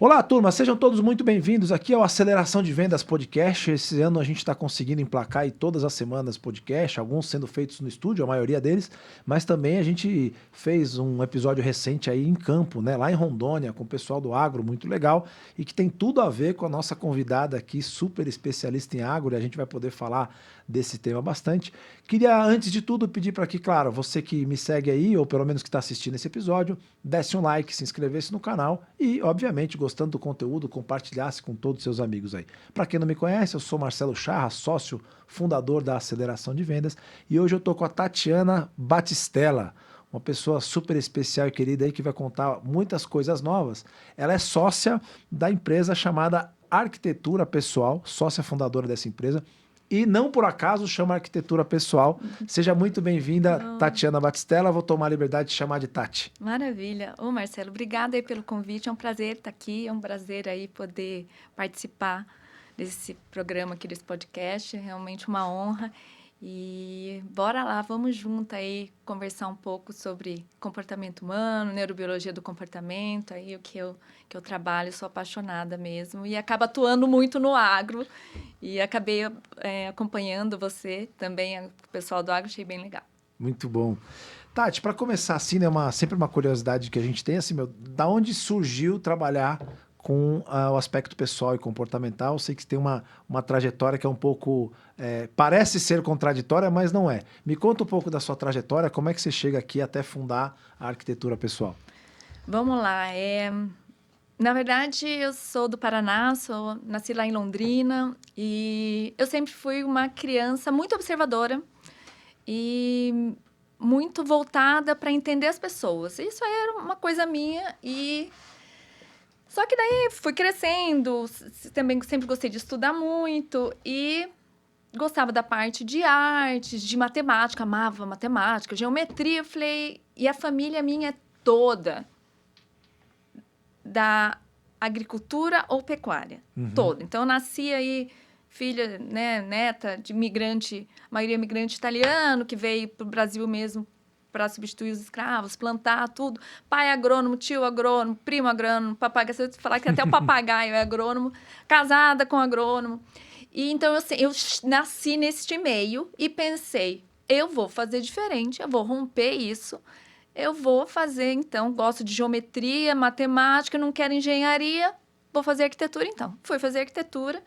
Olá, turma, sejam todos muito bem-vindos aqui ao Aceleração de Vendas Podcast. Esse ano a gente está conseguindo emplacar aí todas as semanas podcast, alguns sendo feitos no estúdio, a maioria deles, mas também a gente fez um episódio recente aí em campo, né, lá em Rondônia, com o pessoal do agro, muito legal, e que tem tudo a ver com a nossa convidada aqui, super especialista em agro, e a gente vai poder falar desse tema bastante. Queria, antes de tudo, pedir para que, claro, você que me segue aí, ou pelo menos que está assistindo esse episódio, desse um like, se inscrevesse no canal e, obviamente, gostando do conteúdo, compartilhasse com todos os seus amigos aí. Para quem não me conhece, eu sou Marcelo Charra, sócio fundador da Aceleração de Vendas, e hoje eu estou com a Tatiana Batistella, uma pessoa super especial e querida aí que vai contar muitas coisas novas. Ela é sócia da empresa chamada Arquitetura Pessoal, sócia fundadora dessa empresa, e não por acaso chama Arquitetura Pessoal. Seja muito bem-vinda, Tatiana Batistella. Vou tomar a liberdade de chamar de Tati. Maravilha. Ô, Marcelo, obrigada aí pelo convite. É um prazer estar aqui. É um prazer aí poder participar desse programa aqui, desse podcast. É realmente uma honra. E bora lá, vamos junto aí conversar um pouco sobre comportamento humano, neurobiologia do comportamento, aí o que eu trabalho, sou apaixonada mesmo. E acabo atuando muito no agro. E acabei acompanhando você também, o pessoal do agro, achei bem legal. Muito bom. Tati, para começar assim, né, sempre uma curiosidade que a gente tem, assim, da onde surgiu trabalhar com o aspecto pessoal e comportamental? Eu sei que tem uma trajetória que é um pouco, parece ser contraditória, mas não é. Me conta um pouco da sua trajetória, como é que você chega aqui até fundar a Arquitetura Pessoal? Vamos lá, na verdade, eu sou do Paraná, nasci lá em Londrina e eu sempre fui uma criança muito observadora e muito voltada para entender as pessoas. Isso aí era uma coisa minha só que daí fui crescendo, também sempre gostei de estudar muito e gostava da parte de artes, de matemática, amava matemática, geometria, eu falei, e a família minha é toda da agricultura ou pecuária, toda. Então, eu nasci aí, filha, né, neta de imigrante, maioria imigrante italiano, que veio para o Brasil mesmo para substituir os escravos, plantar tudo. Pai agrônomo, tio agrônomo, primo agrônomo, papagaio, se eu falar que até o papagaio é agrônomo, casada com agrônomo. E então, eu nasci neste meio e pensei, eu vou fazer diferente, eu vou romper isso. Eu vou fazer, então, gosto de geometria, matemática, não quero engenharia, vou fazer arquitetura, então. Fui fazer arquitetura.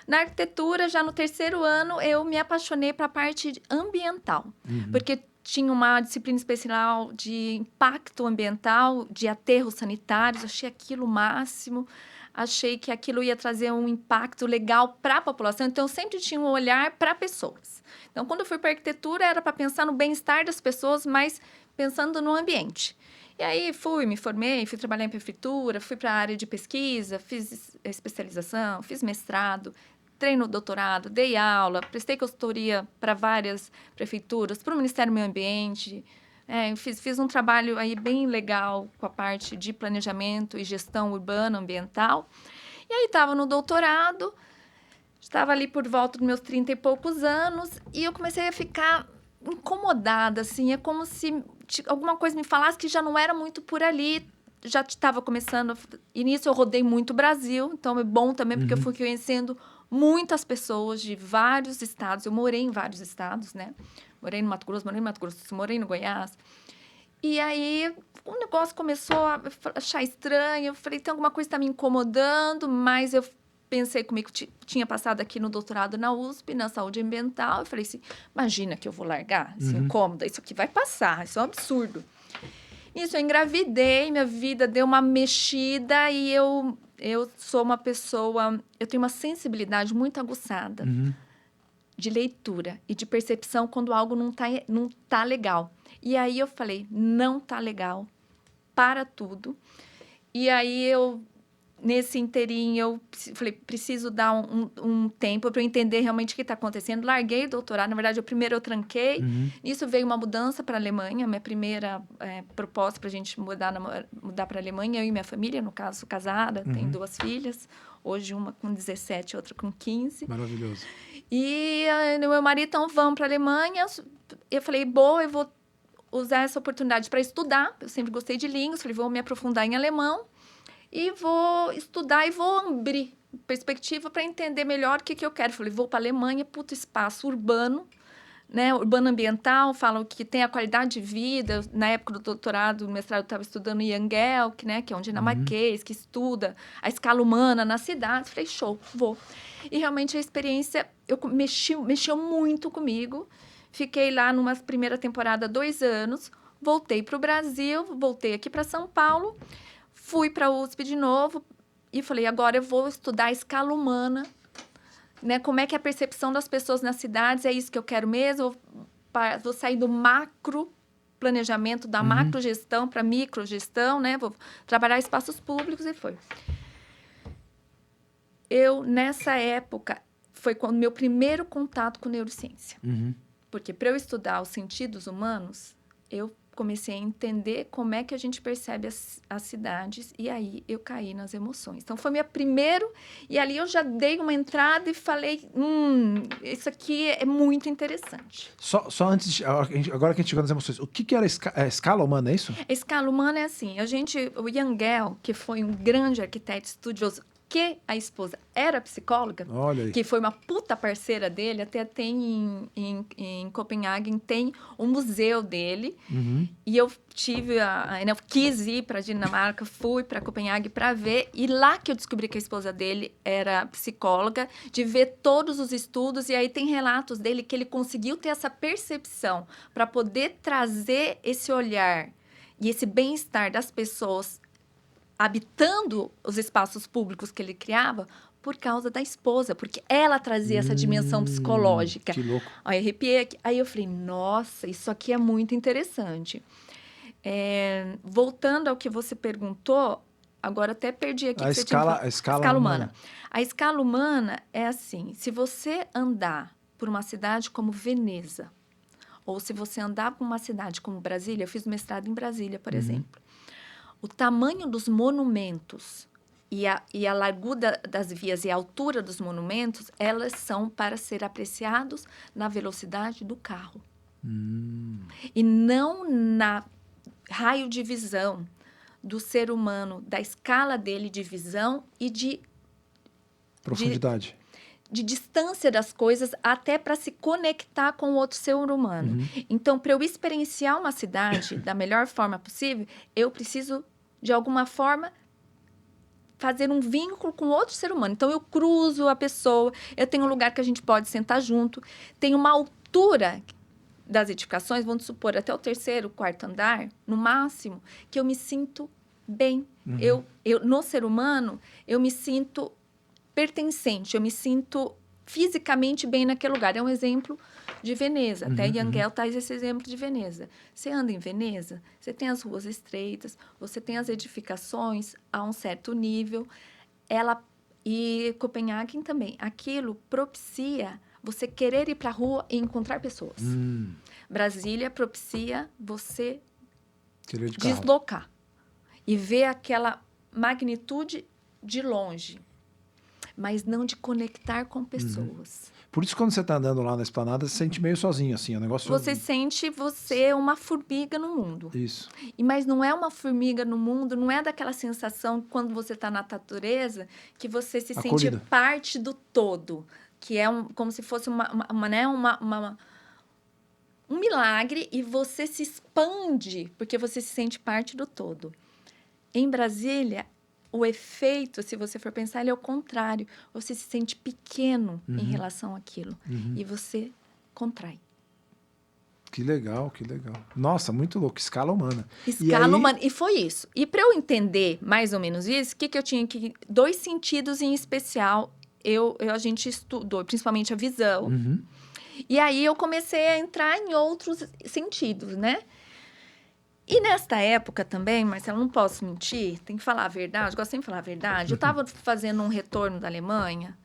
Na arquitetura, já no terceiro ano, eu me apaixonei para a parte ambiental, porque tinha uma disciplina especial de impacto ambiental, de aterros sanitários, achei aquilo o máximo, achei que aquilo ia trazer um impacto legal para a população, então eu sempre tinha um olhar para pessoas. Então, quando eu fui para arquitetura, era para pensar no bem-estar das pessoas, mas pensando no ambiente. E aí me formei, fui trabalhar em prefeitura, fui para a área de pesquisa, fiz especialização, fiz mestrado, treino doutorado, dei aula, prestei consultoria para várias prefeituras, para o Ministério do Meio Ambiente. Fiz um trabalho aí bem legal com a parte de planejamento e gestão urbana ambiental. E aí estava no doutorado, estava ali por volta dos meus 30 e poucos anos, e eu comecei a ficar incomodada, assim, é como se alguma coisa me falasse que já não era muito por ali, já estava começando, e nisso eu rodei muito o Brasil, então é bom também, porque eu fui conhecendo muitas pessoas de vários estados, eu morei em vários estados, né, morei no Mato Grosso, morei no Goiás, e aí o negócio começou a achar estranho, eu falei, tem alguma coisa que está me incomodando, mas eu pensei comigo, tinha passado aqui no doutorado na USP, na saúde ambiental, eu falei assim, imagina que eu vou largar esse incômodo, isso aqui vai passar, isso é um absurdo. Isso, eu engravidei, minha vida deu uma mexida e eu sou uma pessoa, eu tenho uma sensibilidade muito aguçada de leitura e de percepção quando algo não tá legal. E aí eu falei, não tá legal, para tudo. E aí nesse inteirinho, eu falei, preciso dar um tempo para eu entender realmente o que está acontecendo. Larguei o doutorado, na verdade, primeiro eu tranquei. Nisso veio uma mudança para a Alemanha, minha primeira proposta para a gente mudar para a Alemanha, eu e minha família, no caso, sou casada, tenho 2 filhas, hoje uma com 17, outra com 15. Maravilhoso. E meu marido, então, vamos para a Alemanha. Eu falei, boa, eu vou usar essa oportunidade para estudar, eu sempre gostei de línguas, falei, vou me aprofundar em alemão. e vou estudar e vou abrir perspectiva para entender melhor o que eu quero. Falei, vou para a Alemanha, puto espaço urbano, né, urbano ambiental, falam que tem a qualidade de vida. Na época do doutorado, do mestrado, eu estava estudando Jan Gehlke, né, que é um dinamarquês que estuda a escala humana nas cidades. Falei, show, vou. E realmente a experiência mexeu muito comigo. Fiquei lá numa primeira temporada 2 anos, voltei para o Brasil, voltei aqui para São Paulo, fui para a USP de novo e falei, agora eu vou estudar a escala humana, né? Como é que é a percepção das pessoas nas cidades, é isso que eu quero mesmo? Vou sair do macro planejamento, da macrogestão para microgestão, né? Vou trabalhar espaços públicos e foi. Nessa época, foi quando meu primeiro contato com neurociência. Porque para eu estudar os sentidos humanos, eu comecei a entender como é que a gente percebe as cidades, e aí eu caí nas emoções. Então, foi meu primeiro, e ali eu já dei uma entrada e falei, isso aqui é muito interessante. Só antes, agora que a gente chegou nas emoções, o que era a escala humana, é isso? A escala humana é assim, o Jan Gehlke, que foi um grande arquiteto estudioso, que a esposa era psicóloga, que foi uma puta parceira dele, até tem em Copenhague, tem um museu dele, e eu eu quis ir para a Dinamarca, fui para Copenhague para ver, e lá que eu descobri que a esposa dele era psicóloga, de ver todos os estudos, e aí tem relatos dele que ele conseguiu ter essa percepção para poder trazer esse olhar e esse bem-estar das pessoas habitando os espaços públicos que ele criava por causa da esposa, porque ela trazia essa dimensão psicológica. Que louco. Aí arrepiei aqui. Aí eu falei, nossa, isso aqui é muito interessante. Voltando ao que você perguntou, agora até perdi aqui. A escala humana. A escala humana é assim, se você andar por uma cidade como Veneza, ou se você andar por uma cidade como Brasília, eu fiz mestrado em Brasília, por exemplo, o tamanho dos monumentos e a largura das vias e a altura dos monumentos, elas são para ser apreciados na velocidade do carro. E não na raio de visão do ser humano, da escala dele de visão e de profundidade. De distância das coisas, até para se conectar com o outro ser humano. Então, para eu experienciar uma cidade da melhor forma possível, eu preciso, de alguma forma, fazer um vínculo com outro ser humano. Então, eu cruzo a pessoa, eu tenho um lugar que a gente pode sentar junto, tem uma altura das edificações, vamos supor, até o 3º, 4º andar, no máximo, que eu me sinto bem. Eu, no ser humano, eu me sinto pertencente, eu me sinto fisicamente bem naquele lugar. É um exemplo de Veneza. Até Jan Gehlke traz esse exemplo de Veneza. Você anda em Veneza, você tem as ruas estreitas, você tem as edificações a um certo nível. E Copenhague também. Aquilo propicia você querer ir para a rua e encontrar pessoas. Brasília propicia você deslocar e ver aquela magnitude de longe, mas não de conectar com pessoas. Por isso, quando você está andando lá na esplanada, você sente meio sozinho, assim, o negócio... Você sente você uma formiga no mundo. Isso. Mas não é uma formiga no mundo, não é daquela sensação, quando você está na natureza, que você se sente parte do todo, que é como se fosse um milagre, e você se expande, porque você se sente parte do todo. Em Brasília, o efeito, se você for pensar, ele é o contrário. Você se sente pequeno em relação àquilo. E você contrai. Que legal, que legal. Nossa, muito louco. Escala humana. Escala humana. E foi isso. E para eu entender mais ou menos isso, o que eu tinha que... 2 sentidos em especial, a gente estudou, principalmente a visão. E aí eu comecei a entrar em outros sentidos, né? E nesta época também, Marcelo, não posso mentir, tem que falar a verdade, gosto sempre de falar a verdade. Eu estava fazendo um retorno da Alemanha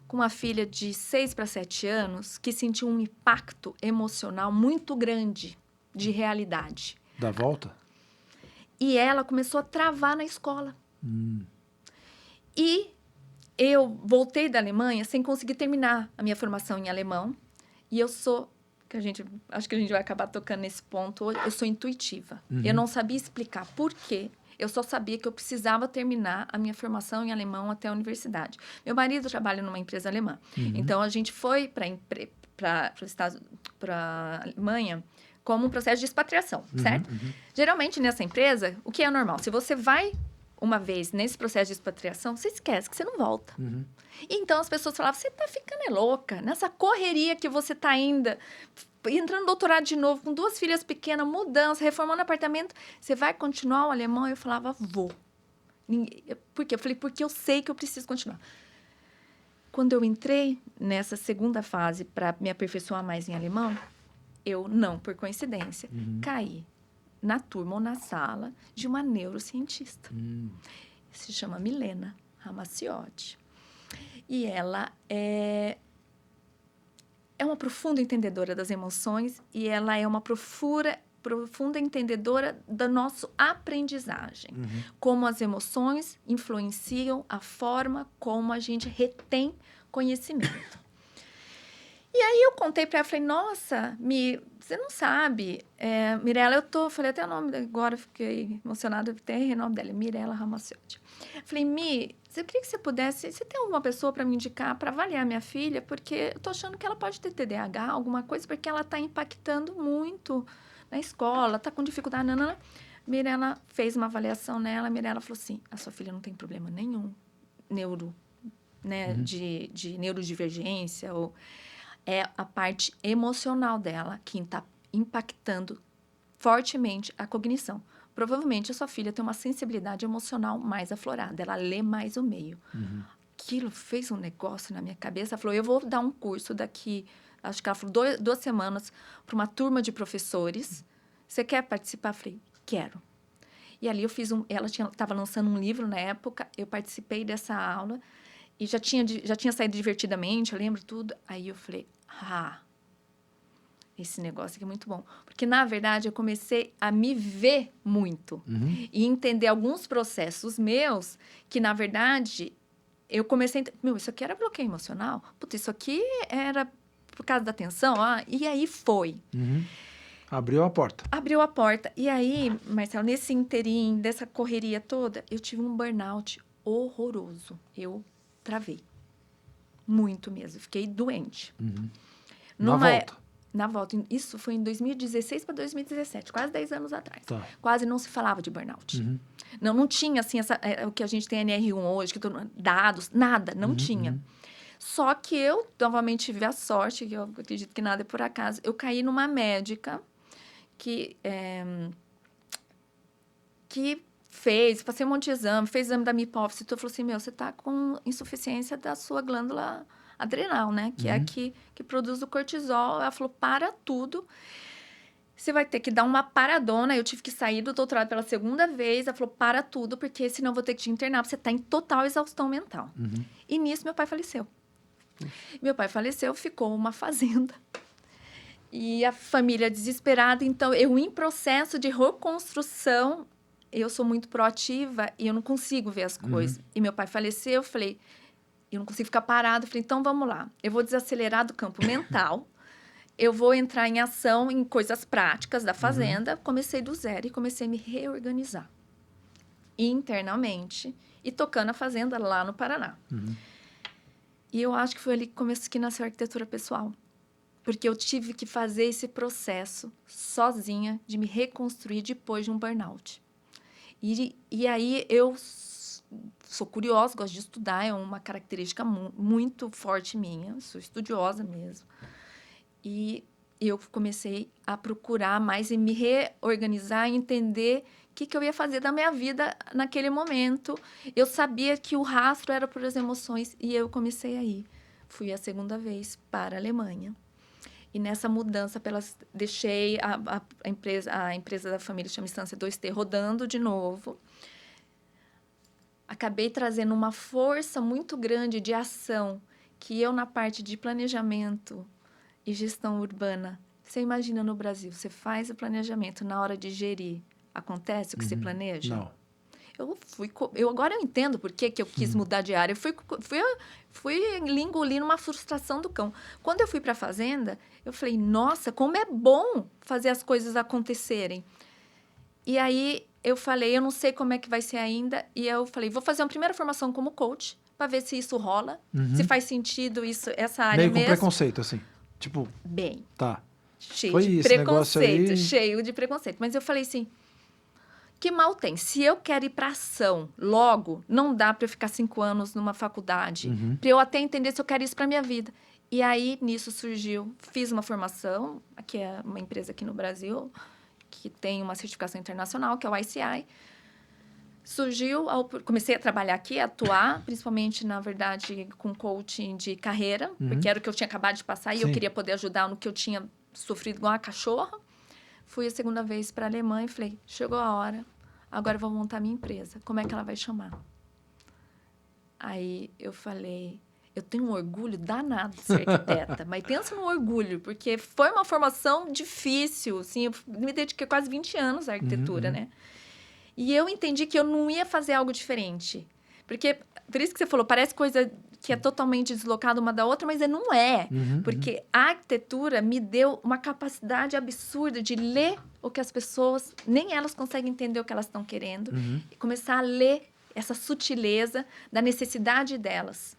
com uma filha de 6 para 7 anos que sentiu um impacto emocional muito grande de realidade. Da volta? E ela começou a travar na escola. E eu voltei da Alemanha sem conseguir terminar a minha formação em alemão. E eu sou... acho que a gente vai acabar tocando nesse ponto hoje. Eu sou intuitiva. Eu não sabia explicar por quê Eu só sabia que eu precisava terminar a minha formação em alemão até a universidade. Meu marido trabalha numa empresa alemã. Então, a gente foi para a Alemanha como um processo de expatriação, certo? Geralmente, nessa empresa, o que é normal? Se você vai uma vez nesse processo de expatriação, você esquece que você não volta. Então, as pessoas falavam, você tá ficando louca. Nessa correria que você tá ainda, entrando no doutorado de novo, com 2 filhas pequenas, mudança, reformando apartamento, você vai continuar o alemão? Eu falava, vou. Por quê? Eu falei, porque eu sei que eu preciso continuar. Quando eu entrei nessa segunda fase para me aperfeiçoar mais em alemão, eu, não por coincidência, caí na turma ou na sala de uma neurocientista. Se chama Milena Ramacciotti. E ela é uma profunda entendedora das emoções e ela é uma profunda entendedora da nossa aprendizagem. Como as emoções influenciam a forma como a gente retém conhecimento. E aí eu contei para ela, falei, nossa, você não sabe, Mirella, falei até o nome agora, fiquei emocionada, até o nome dela, Mirella Ramacciotti. Falei, eu queria que você pudesse, você tem alguma pessoa para me indicar, para avaliar minha filha, porque eu tô achando que ela pode ter TDAH, alguma coisa, porque ela tá impactando muito na escola, tá com dificuldade, nanana. Mirella fez uma avaliação nela, Mirella falou assim, a sua filha não tem problema nenhum, de neurodivergência, ou é a parte emocional dela que está impactando fortemente a cognição. Provavelmente a sua filha tem uma sensibilidade emocional mais aflorada, ela lê mais o meio. Aquilo fez um negócio na minha cabeça, ela falou, eu vou dar um curso daqui, acho que ela falou 2 semanas, para uma turma de professores, você quer participar? Eu falei, quero. E ali eu fiz ela estava lançando um livro na época, eu participei dessa aula, e já tinha saído Divertidamente, eu lembro tudo. Aí eu falei, esse negócio aqui é muito bom. Porque, na verdade, eu comecei a me ver muito. E entender alguns processos meus que, na verdade, eu comecei a entender, isso aqui era bloqueio emocional? Puta, isso aqui era por causa da tensão? E aí foi. Abriu a porta. Abriu a porta. E aí, Marcelo, nesse interim, dessa correria toda, eu tive um burnout horroroso. Eu travei. Muito mesmo. Fiquei doente. Na volta. Isso foi em 2016 para 2017, quase 10 anos atrás. Tá. Quase não se falava de burnout. Não tinha, assim, o que a gente tem NR1 hoje, dados, nada, não tinha. Só que eu, novamente, tive a sorte, que eu acredito que nada é por acaso, eu caí numa médica que passei um monte de exame, fez exame da minha hipófise, então falou assim, você tá com insuficiência da sua glândula adrenal, né? Que é a que produz o cortisol. Ela falou, para tudo. Você vai ter que dar uma paradona. Eu tive que sair do doutorado pela segunda vez. Ela falou, para tudo, porque senão eu vou ter que te internar. Você tá em total exaustão mental. E nisso, meu pai faleceu. Meu pai faleceu, ficou uma fazenda. E a família desesperada. Então, eu em processo de reconstrução, eu sou muito proativa e eu não consigo ver as coisas. E meu pai faleceu, eu falei, eu não consigo ficar parado. Eu falei, então vamos lá. Eu vou desacelerar do campo mental. Eu vou entrar em ação em coisas práticas da fazenda. Comecei do zero e comecei a me reorganizar internamente e tocando a fazenda lá no Paraná. E eu acho que foi ali que nasceu a arquitetura pessoal. Porque eu tive que fazer esse processo sozinha de me reconstruir depois de um burnout. E aí eu sou curiosa, gosto de estudar, é uma característica muito forte minha, sou estudiosa mesmo. E eu comecei a procurar mais e me reorganizar e entender o que eu ia fazer da minha vida naquele momento. Eu sabia que o rastro era por as emoções e eu comecei a ir. Fui a segunda vez para a Alemanha. E nessa mudança, deixei a empresa da família, chama Instância 2T, rodando de novo. Acabei trazendo uma força muito grande de ação, que eu, na parte de planejamento e gestão urbana, você imagina no Brasil, você faz o planejamento, na hora de gerir, acontece o que você planeja? Não. Agora eu entendo por que eu quis mudar de área. Eu fui engolir numa frustração do cão. Quando eu fui para a fazenda, eu falei, nossa, como é bom fazer as coisas acontecerem. E aí, eu falei, eu não sei como é que vai ser ainda. E eu falei, vou fazer uma primeira formação como coach, para ver se isso rola, se faz sentido essa área Meio com mesmo. preconceito, assim. Tipo, Bem, tá. cheio Foi de esse negócio preconceito, aí. cheio de preconceito. Mas eu falei assim, que mal tem? Se eu quero ir para ação logo, não dá para eu ficar 5 anos numa faculdade, para eu até entender se eu quero isso para minha vida. E aí, nisso surgiu, fiz uma formação, que é uma empresa aqui no Brasil, que tem uma certificação internacional, que é o ICI. Comecei a trabalhar aqui, a atuar, principalmente, na verdade, com coaching de carreira, porque era o que eu tinha acabado de passar e eu queria poder ajudar no que eu tinha sofrido igual a cachorra. Fui a segunda vez para a Alemanha e falei, chegou a hora, agora eu vou montar minha empresa. Como é que ela vai chamar? Aí eu falei, eu tenho um orgulho danado de ser arquiteta, mas pensa no orgulho, porque foi uma formação difícil, assim, eu me dediquei quase 20 anos à arquitetura, né? E eu entendi que eu não ia fazer algo diferente. Porque, por isso que você falou, parece coisa que é totalmente deslocada uma da outra, mas não é. Porque a arquitetura me deu uma capacidade absurda de ler o que as pessoas, nem elas conseguem entender o que elas estão querendo, e começar a ler essa sutileza da necessidade delas.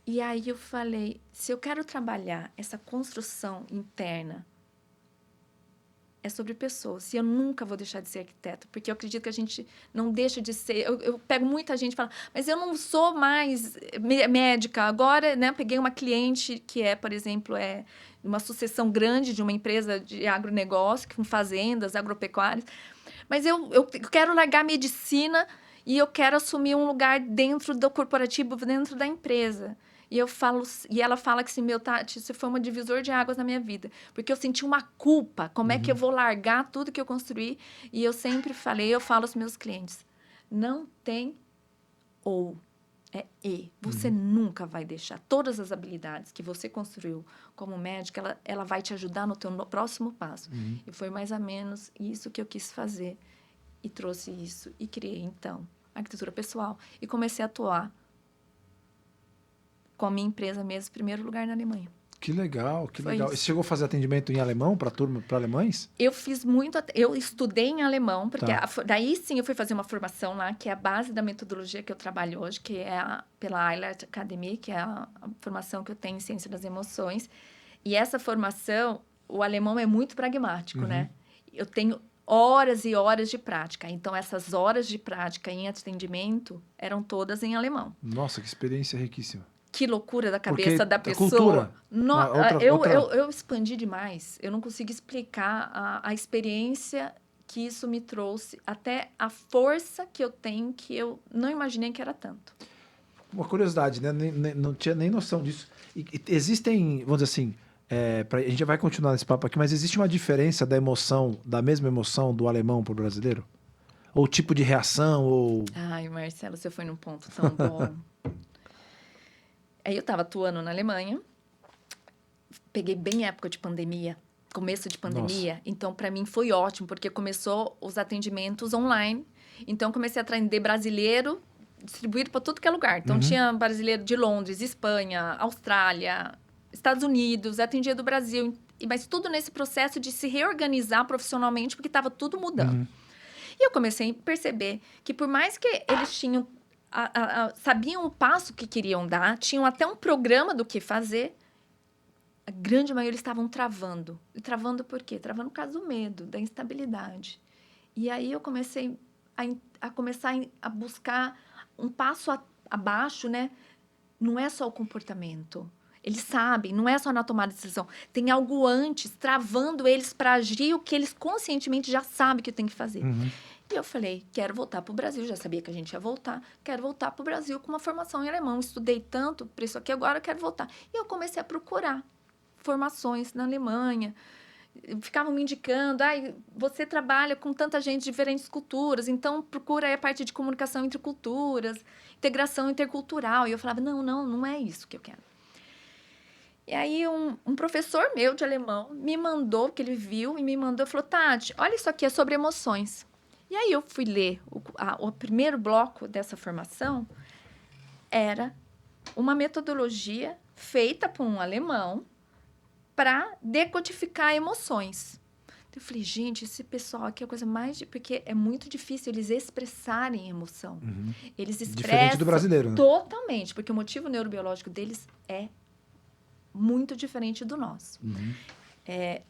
E aí eu falei, se eu quero trabalhar essa construção interna, é sobre pessoas. E eu nunca vou deixar de ser arquiteto, porque eu acredito que a gente não deixa de ser. Eu pego muita gente e falo, mas eu não sou mais médica. Agora, né, peguei uma cliente que é, por exemplo, uma sucessão grande de uma empresa de agronegócio, com fazendas, agropecuárias. Mas eu quero largar a medicina e eu quero assumir um lugar dentro do corporativo, dentro da empresa. E ela fala que assim, Tati, isso foi um divisor de águas na minha vida. Porque eu senti uma culpa. Como é que eu vou largar tudo que eu construí? E eu sempre eu falo aos meus clientes, não tem ou, é e. Você nunca vai deixar. Todas as habilidades que você construiu como médica, ela vai te ajudar no teu próximo passo. E foi mais ou menos isso que eu quis fazer. E trouxe isso. E criei, então, a arquitetura pessoal. E comecei a atuar com a minha empresa mesmo, primeiro lugar na Alemanha. Que legal, que Foi legal. isso. E você chegou a fazer atendimento em alemão para turma, para alemães? Eu fiz muito, eu estudei em alemão, porque Tá. daí sim eu fui fazer uma formação lá, que é a base da metodologia que eu trabalho hoje, que é pela Eilert Academy, que é a formação que eu tenho em ciência das emoções. E essa formação, o alemão é muito pragmático, né? Eu tenho horas e horas de prática. Então, essas horas de prática em atendimento eram todas em alemão. Nossa, que experiência riquíssima. Que loucura da cabeça da pessoa. Cultura. Eu expandi demais. Eu não consigo explicar a experiência que isso me trouxe, até a força que eu tenho, que eu não imaginei que era tanto. Uma curiosidade, né? Não tinha nem noção disso. E existem, vamos dizer assim, a gente já vai continuar nesse papo aqui, mas existe uma diferença da emoção, da mesma emoção do alemão para o brasileiro? Ou tipo de reação, ou... Ai, Marcelo, você foi num ponto tão bom. Aí eu estava atuando na Alemanha, peguei bem época de pandemia, começo de pandemia. Nossa. Então, para mim, foi ótimo, porque começou os atendimentos online. Então, comecei a atender brasileiro distribuído para tudo que é lugar. Então, tinha brasileiro de Londres, Espanha, Austrália, Estados Unidos, atendia do Brasil. Mas tudo nesse processo de se reorganizar profissionalmente, porque estava tudo mudando. E eu comecei a perceber que, por mais que eles tinham... sabiam o passo que queriam dar, tinham até um programa do que fazer, a grande maioria estavam travando. E travando por quê? Travando por causa do medo, da instabilidade. E aí eu comecei a buscar um passo abaixo, né? Não é só o comportamento. Eles sabem, não é só na tomada de decisão. Tem algo antes, travando eles para agir o que eles conscientemente já sabem que tem que fazer. E eu falei, quero voltar para o Brasil. Já sabia que a gente ia voltar. Quero voltar para o Brasil com uma formação em alemão. Estudei tanto para isso aqui, agora eu quero voltar. E eu comecei a procurar formações na Alemanha. Ficavam me indicando, você trabalha com tanta gente de diferentes culturas, então procura aí a parte de comunicação entre culturas, integração intercultural. E eu falava, não é isso que eu quero. E aí um professor meu de alemão me mandou, que ele viu e me mandou, falou, Tati, olha isso aqui, é sobre emoções. E aí eu fui ler, o primeiro bloco dessa formação era uma metodologia feita por um alemão para decodificar emoções. Eu falei, gente, esse pessoal aqui é a coisa mais... Porque é muito difícil eles expressarem emoção. Eles expressam... Diferente do brasileiro, né? Totalmente, porque o motivo neurobiológico deles é muito diferente do nosso.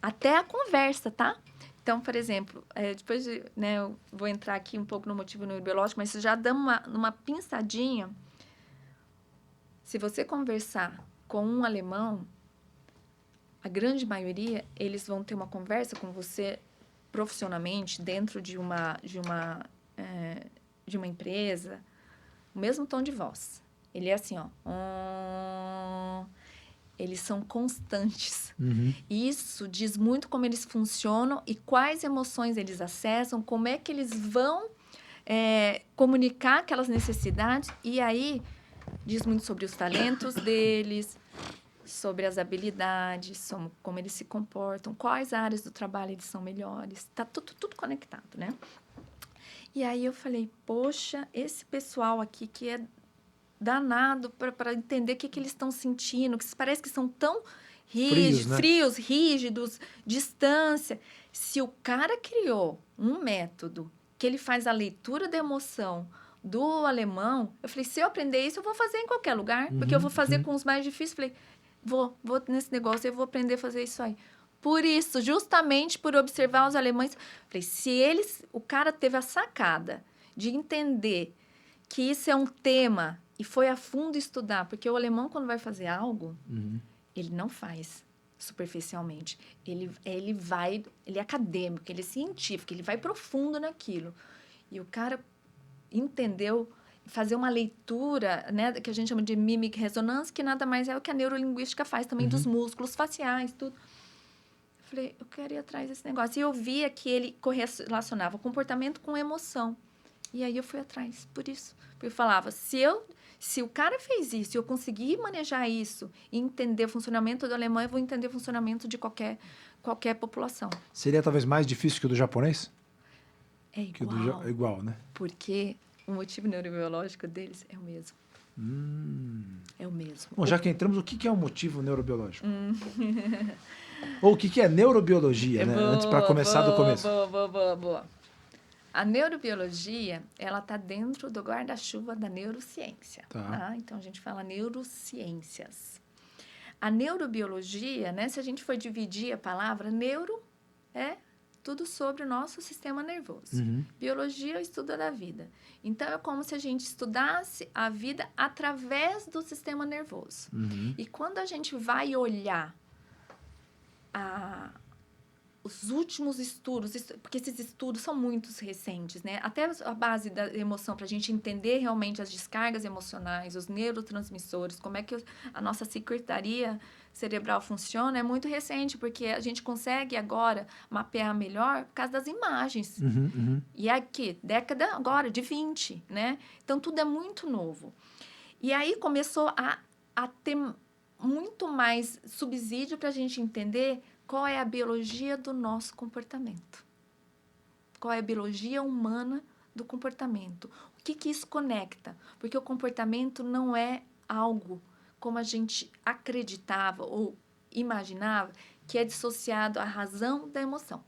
Até a conversa, tá? Então, por exemplo, depois de, né, eu vou entrar aqui um pouco no motivo neurobiológico, mas já dá uma pinçadinha. Se você conversar com um alemão, a grande maioria, eles vão ter uma conversa com você profissionalmente, dentro de uma empresa, o mesmo tom de voz. Ele é assim, ó. Eles são constantes. Isso diz muito como eles funcionam e quais emoções eles acessam, como é que eles vão comunicar aquelas necessidades. E aí, diz muito sobre os talentos deles, sobre as habilidades, como eles se comportam, quais áreas do trabalho eles são melhores. Está tudo conectado, né? E aí eu falei, poxa, esse pessoal aqui que é danado para entender o que eles estão sentindo, que parece que são tão frios, rígidos, distância. Se o cara criou um método que ele faz a leitura da emoção do alemão, eu falei, se eu aprender isso, eu vou fazer em qualquer lugar, porque eu vou fazer com os mais difíceis. Falei, vou nesse negócio, eu vou aprender a fazer isso aí. Por isso, justamente por observar os alemães, falei, se o cara teve a sacada de entender que isso é um tema e foi a fundo estudar, porque o alemão, quando vai fazer algo, ele não faz superficialmente. Ele é acadêmico, ele é científico, ele vai profundo naquilo. E o cara entendeu fazer uma leitura, né, que a gente chama de mímica ressonância, que nada mais é o que a neurolinguística faz também dos músculos faciais, tudo. Eu falei, eu quero ir atrás desse negócio. E eu via que ele correlacionava o comportamento com emoção. E aí eu fui atrás, por isso. Porque eu falava, se o cara fez isso, e eu conseguir manejar isso e entender o funcionamento do alemão, eu vou entender o funcionamento de qualquer população. Seria talvez mais difícil que o do japonês? É igual. É igual, né? Porque o motivo neurobiológico deles é o mesmo. É o mesmo. Bom, já que entramos, o que é um motivo neurobiológico? Ou o que é neurobiologia, né? Antes, para começar do começo. Boa. A neurobiologia, ela está dentro do guarda-chuva da neurociência. Tá? Então, a gente fala neurociências. A neurobiologia, né? Se a gente for dividir a palavra, neuro é tudo sobre o nosso sistema nervoso. Biologia é o estudo da vida. Então, é como se a gente estudasse a vida através do sistema nervoso. E quando a gente vai olhar os últimos estudos, porque esses estudos são muito recentes, né? Até a base da emoção, para a gente entender realmente as descargas emocionais, os neurotransmissores, como é que a nossa secretaria cerebral funciona, é muito recente, porque a gente consegue agora mapear melhor por causa das imagens. E aqui, década agora de 20, né? Então, tudo é muito novo. E aí começou a ter muito mais subsídio para a gente entender qual é a biologia do nosso comportamento. Qual é a biologia humana do comportamento. O que isso conecta? Porque o comportamento não é algo como a gente acreditava ou imaginava, que é dissociado à razão da emoção.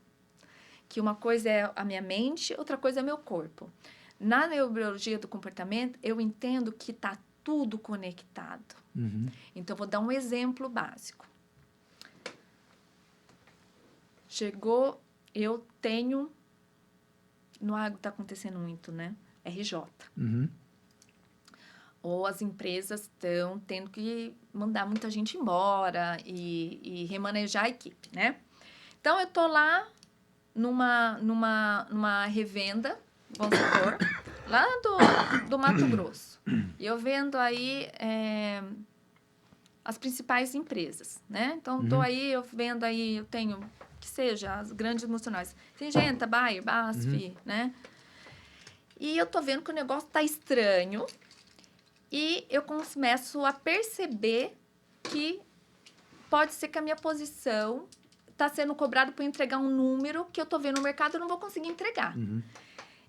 Que uma coisa é a minha mente, outra coisa é meu corpo. Na neurobiologia do comportamento, eu entendo que está tudo conectado. Então, vou dar um exemplo básico. Eu tenho... No agro está acontecendo muito, né? RJ. Ou as empresas estão tendo que mandar muita gente embora e remanejar a equipe, né? Então, eu estou lá numa revenda, vamos supor, lá do Mato Grosso. E eu vendo aí as principais empresas, né? Então, estou aí, eu vendo aí, eu tenho... que seja, as grandes multinacionais. Singenta, Bayer, BASF, né? E eu tô vendo que o negócio tá estranho e eu começo a perceber que pode ser que a minha posição tá sendo cobrada por entregar um número que eu tô vendo no mercado e eu não vou conseguir entregar.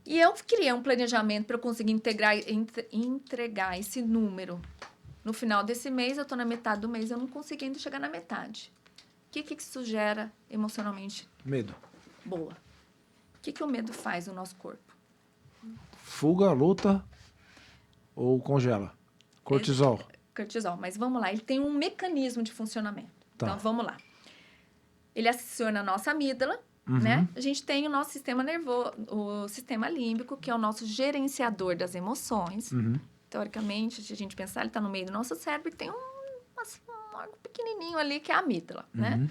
E eu criei um planejamento para eu conseguir entregar esse número. No final desse mês, eu tô na metade do mês, eu não consegui ainda chegar na metade. O que isso gera emocionalmente? Medo. Boa. O que o medo faz no nosso corpo? Fuga, luta ou congela? Cortisol. Cortisol. Mas vamos lá, ele tem um mecanismo de funcionamento. Tá. Então, vamos lá. Ele aciona a nossa amígdala, né? A gente tem o nosso sistema nervoso, o sistema límbico, que é o nosso gerenciador das emoções. Teoricamente, se a gente pensar, ele está no meio do nosso cérebro e tem um órgão pequenininho ali, que é a amígdala, né?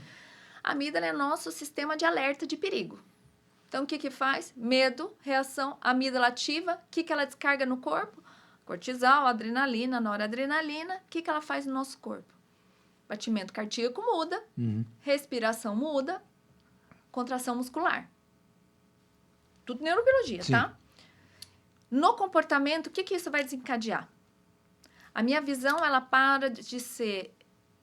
A amígdala é nosso sistema de alerta de perigo. Então, o que faz? Medo, reação, amígdala ativa. O que ela descarga no corpo? Cortisol, adrenalina, noradrenalina. O que ela faz no nosso corpo? Batimento cardíaco muda, respiração muda, contração muscular. Tudo neurobiologia, Sim. tá? No comportamento, o que isso vai desencadear? A minha visão, ela para de ser...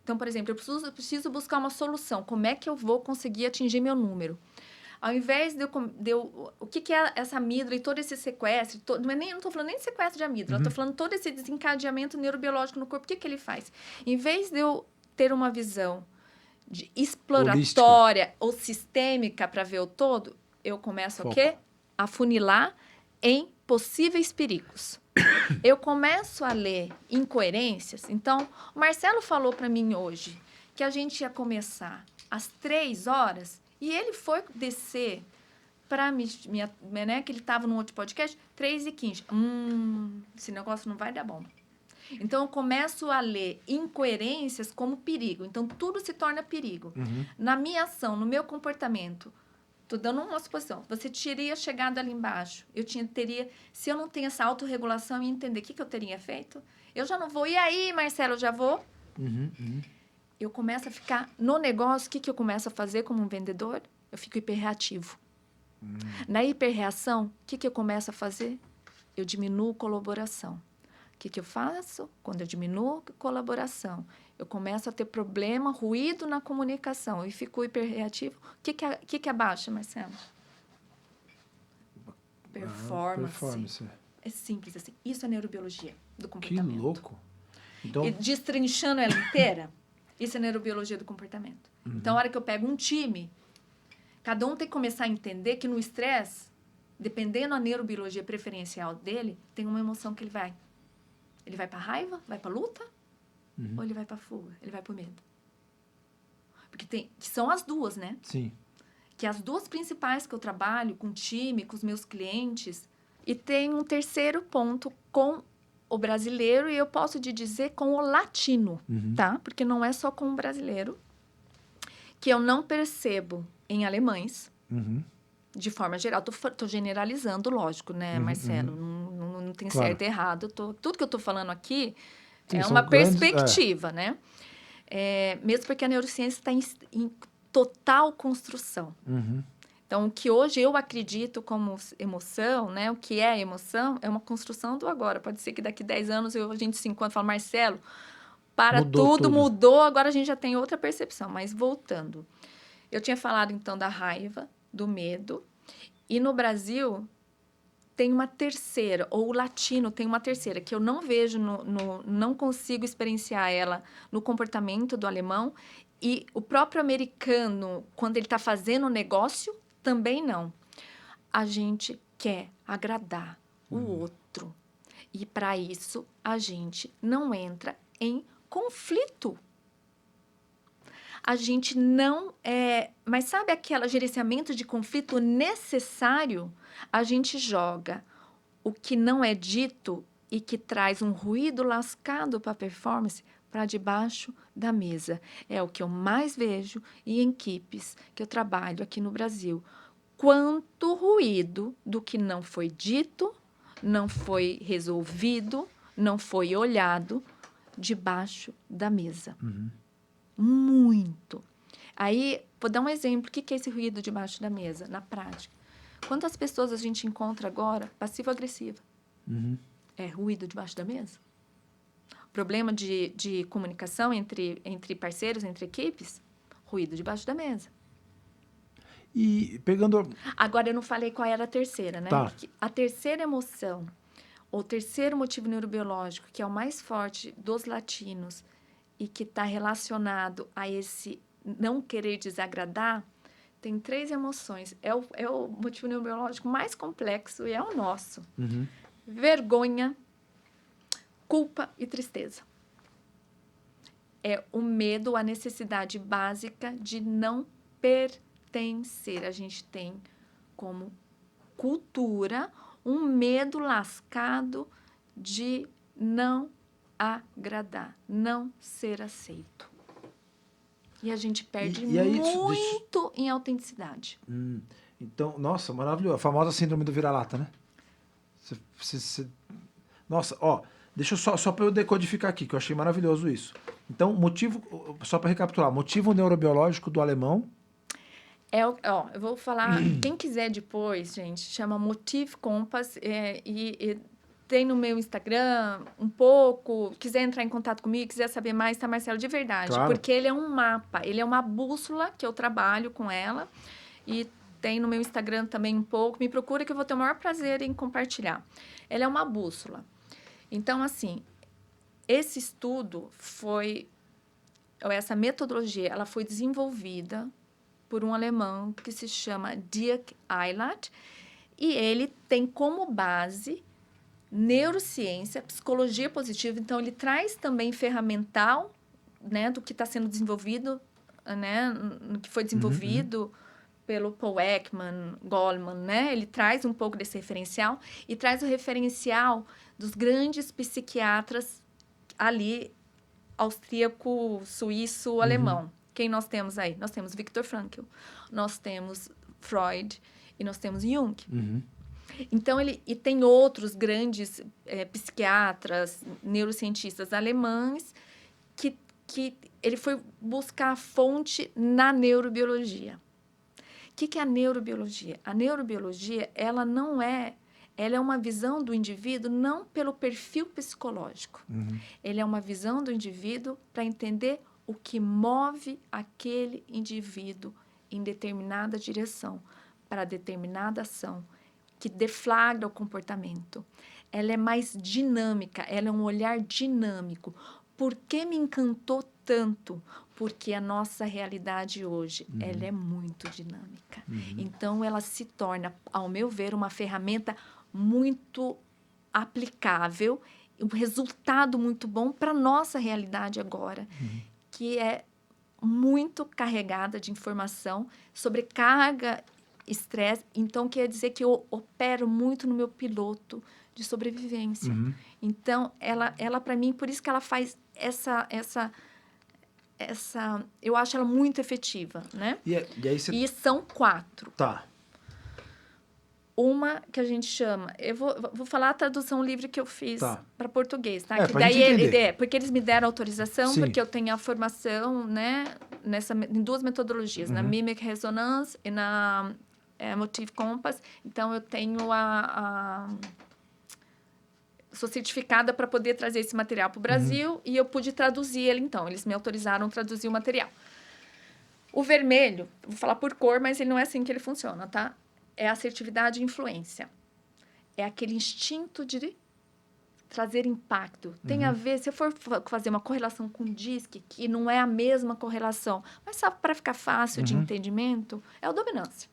Então, por exemplo, eu preciso buscar uma solução. Como é que eu vou conseguir atingir meu número? Ao invés de eu o que é essa amígdala e todo esse sequestro? Não estou falando nem de sequestro de amígdala, estou falando todo esse desencadeamento neurobiológico no corpo. O que ele faz? Em vez de eu ter uma visão de exploratória holística ou sistêmica para ver o todo, eu começo Foco. o quê? A funilar em possíveis perigos. Eu começo a ler incoerências. Então, o Marcelo falou para mim hoje que a gente ia começar às 3h e ele foi descer para né, que ele estava num outro podcast, 3h15. Esse negócio não vai dar bom. Então, eu começo a ler incoerências como perigo. Então, tudo se torna perigo. Na minha ação, no meu comportamento, estou dando uma suposição. Você teria chegado ali embaixo. Teria... Se eu não tenho essa autorregulação e entender o que eu teria feito, eu já não vou. E aí, Marcelo, eu já vou? Eu começo a ficar no negócio. O que eu começo a fazer como um vendedor? Eu fico hiperreativo. Na hiperreação, o que eu começo a fazer? Eu diminuo colaboração. O que eu faço? Quando eu diminuo colaboração, eu começo a ter problema, ruído na comunicação e fico hiperreativo. O que abaixa, Marcelo? Performance. É simples assim. Isso é neurobiologia do comportamento. Que louco. Então... E destrinchando ela inteira, isso é neurobiologia do comportamento. Então, a hora que eu pego um time, cada um tem que começar a entender que no estresse, dependendo da neurobiologia preferencial dele, tem uma emoção que ele vai. Ele vai para raiva, vai para luta, ou ele vai para fuga, ele vai para medo. Porque são as duas, né? Sim. Que as duas principais que eu trabalho com o time, com os meus clientes. E tem um terceiro ponto com o brasileiro, e eu posso te dizer com o latino, tá? Porque não é só com o brasileiro, que eu não percebo em alemães, de forma geral. Tô generalizando, lógico, né, Marcelo? Não tem certo e errado. Tudo que eu tô falando aqui é uma perspectiva, né? Mesmo porque a neurociência está em total construção. Então, o que hoje eu acredito como emoção, né? O que é emoção, é uma construção do agora. Pode ser que daqui 10 anos a gente se encontre e fale, Marcelo, tudo mudou, agora a gente já tem outra percepção. Mas voltando, eu tinha falado então da raiva, do medo, e no Brasil tem uma terceira, ou o latino tem uma terceira, que eu não vejo, não consigo experienciar ela no comportamento do alemão, e o próprio americano, quando ele está fazendo o negócio, também não. A gente quer agradar o outro. E, para isso, a gente não entra em conflito. A gente não... Mas sabe aquele gerenciamento de conflito necessário? A gente joga o que não é dito e que traz um ruído lascado para a performance para debaixo da mesa. É o que eu mais vejo em equipes que eu trabalho aqui no Brasil. Quanto ruído do que não foi dito, não foi resolvido, não foi olhado debaixo da mesa. Muito. Aí, vou dar um exemplo. O que é esse ruído debaixo da mesa, na prática? Quantas pessoas a gente encontra agora passivo-agressiva? É ruído debaixo da mesa? Problema de comunicação entre parceiros, entre equipes? Ruído debaixo da mesa. E pegando... Agora, eu não falei qual era a terceira, né? Tá. Porque a terceira emoção, ou terceiro motivo neurobiológico, que é o mais forte dos latinos e que está relacionado a esse não querer desagradar, tem 3 emoções. É o motivo neurobiológico mais complexo e é o nosso. Vergonha, culpa e tristeza. É o medo, a necessidade básica de não pertencer. A gente tem como cultura um medo lascado de não agradar, não ser aceito. E a gente perde muito em autenticidade. Então, nossa, maravilhoso. A famosa síndrome do vira-lata, né? Nossa, ó, deixa eu só para eu decodificar aqui, que eu achei maravilhoso isso. Então, motivo, só para recapitular, motivo neurobiológico do alemão. Eu vou falar, quem quiser depois, gente, chama Motive Compass e tem no meu Instagram um pouco, quiser entrar em contato comigo, quiser saber mais, tá, Marcelo, de verdade. Claro. Porque ele é um mapa, ele é uma bússola que eu trabalho com ela e tem no meu Instagram também um pouco. Me procura que eu vou ter o maior prazer em compartilhar. Ela é uma bússola. Então, assim, esse estudo essa metodologia, ela foi desenvolvida por um alemão que se chama Dirk Eilert, e ele tem como base neurociência, psicologia positiva. Então, ele traz também ferramental, né, do que está sendo desenvolvido, né, no que foi desenvolvido pelo Paul Ekman, Goleman, né? Ele traz um pouco desse referencial e traz o referencial dos grandes psiquiatras ali, austríaco, suíço, alemão. Quem nós temos aí? Nós temos Viktor Frankl, nós temos Freud e nós temos Jung. Então, e tem outros grandes psiquiatras, neurocientistas alemães que ele foi buscar a fonte na neurobiologia. O que é a neurobiologia? A neurobiologia, ela é uma visão do indivíduo não pelo perfil psicológico. Ela é uma visão do indivíduo para entender o que move aquele indivíduo em determinada direção, para determinada ação, que deflagra o comportamento. Ela é mais dinâmica, ela é um olhar dinâmico. Por que me encantou tanto? Porque a nossa realidade hoje, ela é muito dinâmica. Então, ela se torna, ao meu ver, uma ferramenta muito aplicável, um resultado muito bom para a nossa realidade agora, que é muito carregada de informação, sobrecarga, estresse. Então, quer dizer que eu opero muito no meu piloto de sobrevivência. Então, ela para mim, por isso que ela faz essa eu acho ela muito efetiva, né? E aí você... E são 4. Tá. Uma que a gente chama... Eu vou falar a tradução livre que eu fiz para português, tá? Que pra daí gente entender. porque eles me deram autorização, Sim. porque eu tenho a formação, né? Em 2 metodologias, na Mimic Resonance e na Motive Compass. Então, eu tenho sou certificada para poder trazer esse material para o Brasil e eu pude traduzir ele, então. Eles me autorizaram a traduzir o material. O vermelho, vou falar por cor, mas ele não é assim que ele funciona, tá? É assertividade e influência. É aquele instinto de trazer impacto. Tem a ver, se eu for fazer uma correlação com o DISC, que não é a mesma correlação, mas só para ficar fácil de entendimento, é o dominância.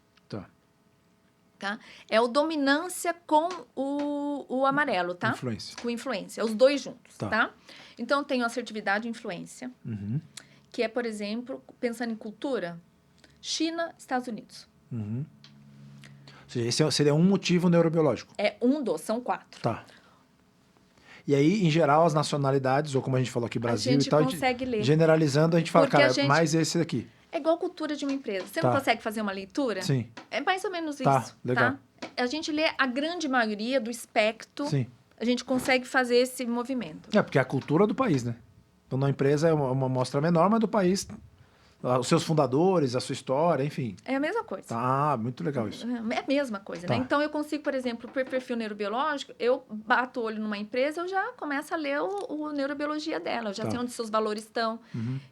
Tá? É o dominância com o amarelo, tá? Influência. Com influência. Os 2 juntos, tá? Então, tem assertividade e influência, que é, por exemplo, pensando em cultura, China, Estados Unidos. Ou seja, esse seria um motivo neurobiológico. É são 4. Tá. E aí, em geral, as nacionalidades, ou como a gente falou aqui, Brasil e tal, consegue ler. Generalizando, a gente fala, cara, mais esse daqui. É igual a cultura de uma empresa. Você não consegue fazer uma leitura? Sim. É mais ou menos Tá, isso. legal. Tá? A gente lê a grande maioria do espectro. Sim. A gente consegue fazer esse movimento. Porque é a cultura do país, né? Então, na empresa é uma amostra menor, mas do país, os seus fundadores, a sua história, enfim. É a mesma coisa. Ah, muito legal isso. É a mesma coisa, né? Então, eu consigo, por exemplo, por perfil neurobiológico, eu bato o olho numa empresa, eu já começo a ler o neurobiologia dela. Eu já sei onde seus valores estão.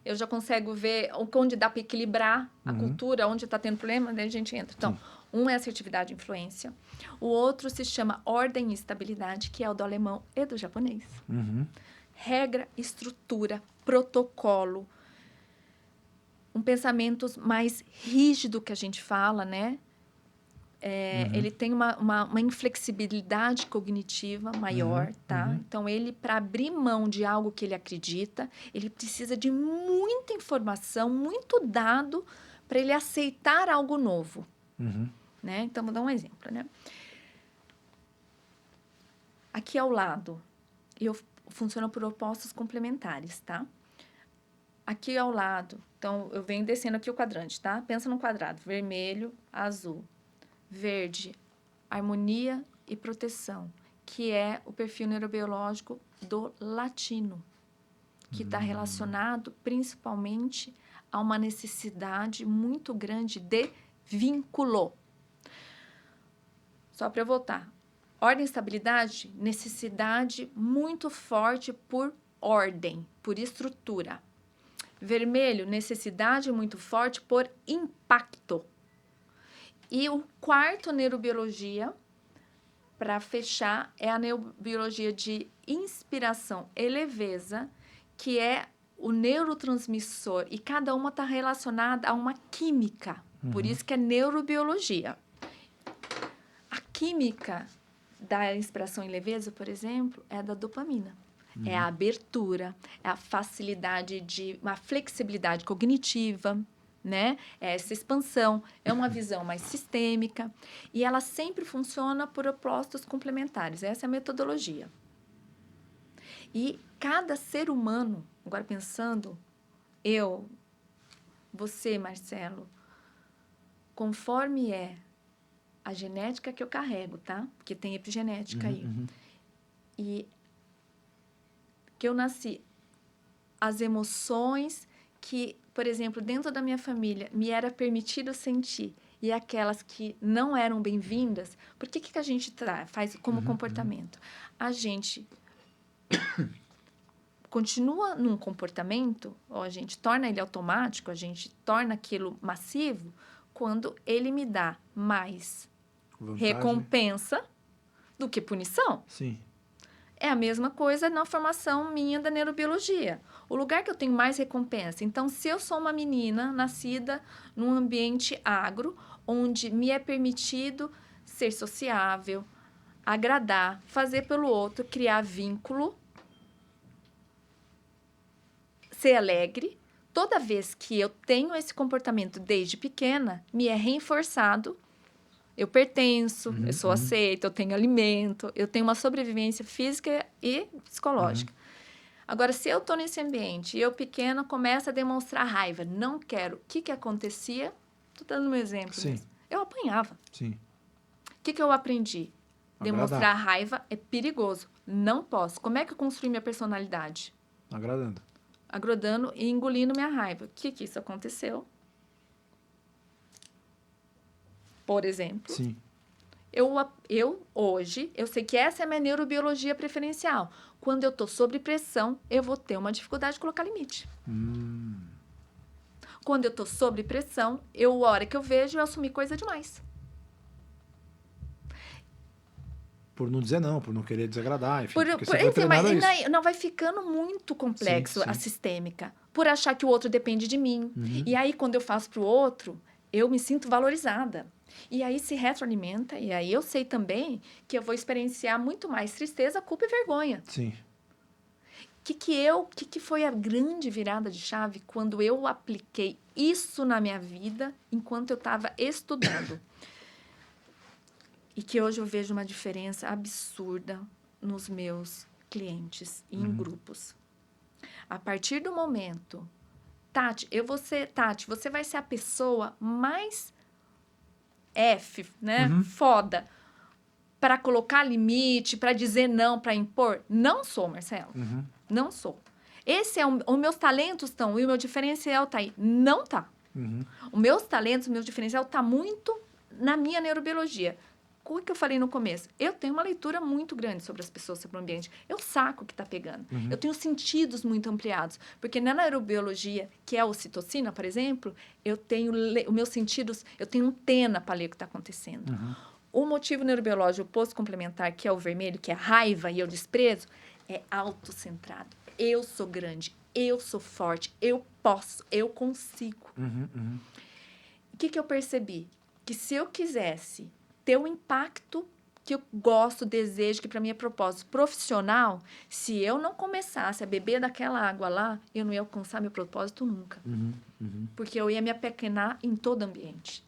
Eu já consigo ver onde dá para equilibrar a cultura, onde está tendo problema, daí a gente entra. Então, um é assertividade e influência. O outro se chama ordem e estabilidade, que é o do alemão e do japonês. Regra, estrutura, protocolo. um pensamento mais rígido que a gente fala, né? Ele tem uma inflexibilidade cognitiva maior, tá? Então, ele, para abrir mão de algo que ele acredita, ele precisa de muita informação, muito dado para ele aceitar algo novo, né? Então, vou dar um exemplo, né? Aqui ao lado, funciona por opostos complementares, tá? Aqui ao lado, então, eu venho descendo aqui o quadrante, tá? Pensa num quadrado, vermelho, azul. Verde, harmonia e proteção, que é o perfil neurobiológico do latino, que está relacionado principalmente a uma necessidade muito grande de vínculo. Só para eu voltar. Ordem e estabilidade, necessidade muito forte por ordem, por estrutura. Vermelho, necessidade muito forte por impacto. E o quarto neurobiologia, para fechar, é a neurobiologia de inspiração e leveza, que é o neurotransmissor. E cada uma está relacionada a uma química. Por isso que é neurobiologia. A química da inspiração e leveza, por exemplo, é a da dopamina. É a abertura, é a facilidade uma flexibilidade cognitiva, né? É essa expansão, é uma visão mais sistêmica e ela sempre funciona por opostos complementares. Essa é a metodologia. E cada ser humano, agora pensando, você, Marcelo, conforme é a genética que eu carrego, tá? Porque tem epigenética aí. E que eu nasci, as emoções que, por exemplo, dentro da minha família, me era permitido sentir e aquelas que não eram bem-vindas, por que a gente faz como comportamento? A gente continua num comportamento, ou a gente torna ele automático, a gente torna aquilo massivo, quando ele me dá mais recompensa do que punição. Sim. É a mesma coisa na formação minha da neurobiologia. O lugar que eu tenho mais recompensa. Então, se eu sou uma menina nascida num ambiente agro, onde me é permitido ser sociável, agradar, fazer pelo outro, criar vínculo, ser alegre, toda vez que eu tenho esse comportamento desde pequena, me é reforçado. Eu pertenço, eu sou aceita, eu tenho alimento, eu tenho uma sobrevivência física e psicológica. Agora, se eu estou nesse ambiente e eu pequena começo a demonstrar raiva, não quero, o que acontecia? Estou dando um exemplo mesmo. Eu apanhava. Sim. O que eu aprendi? Demonstrar raiva é perigoso. Não posso. Como é que eu construí minha personalidade? Agradando e engolindo minha raiva. O que isso aconteceu? Por exemplo, Sim. eu hoje, eu sei que essa é a minha neurobiologia preferencial. Quando eu estou sob pressão, eu vou ter uma dificuldade de colocar limite. Quando eu estou sob pressão, a hora que eu vejo, eu assumi coisa demais. Por não dizer não, por não querer desagradar, enfim. Porque você foi treinado a isso. Não, vai ficando muito complexo a sistêmica. Por achar que o outro depende de mim. E aí, quando eu faço para o outro, eu me sinto valorizada. E aí se retroalimenta, e aí eu sei também que eu vou experienciar muito mais tristeza, culpa e vergonha. Sim. Que foi a grande virada de chave quando eu apliquei isso na minha vida enquanto eu estava estudando? E que hoje eu vejo uma diferença absurda nos meus clientes e em grupos. A partir do momento... Tati, você vai ser a pessoa mais né? Foda. Para colocar limite, para dizer não, para impor. Não sou, Marcelo. Não sou. Esse é os meus talentos estão, e o meu diferencial está aí. Não tá. Os meus talentos, o meu diferencial está muito na minha neurobiologia. O que eu falei no começo? Eu tenho uma leitura muito grande sobre as pessoas, sobre o ambiente. Eu saco o que está pegando. Eu tenho sentidos muito ampliados. Porque na neurobiologia, que é a ocitocina, por exemplo, eu tenho os meus sentidos, eu tenho antena para ler o que está acontecendo. O motivo neurobiológico oposto complementar, que é o vermelho, que é a raiva e o desprezo, é autocentrado. É eu sou grande, eu sou forte, eu posso, eu consigo. O que eu percebi? Que se eu quisesse ter o impacto que eu gosto, desejo, que para mim é propósito profissional, se eu não começasse a beber daquela água lá, eu não ia alcançar meu propósito nunca. Porque eu ia me apequenar em todo ambiente.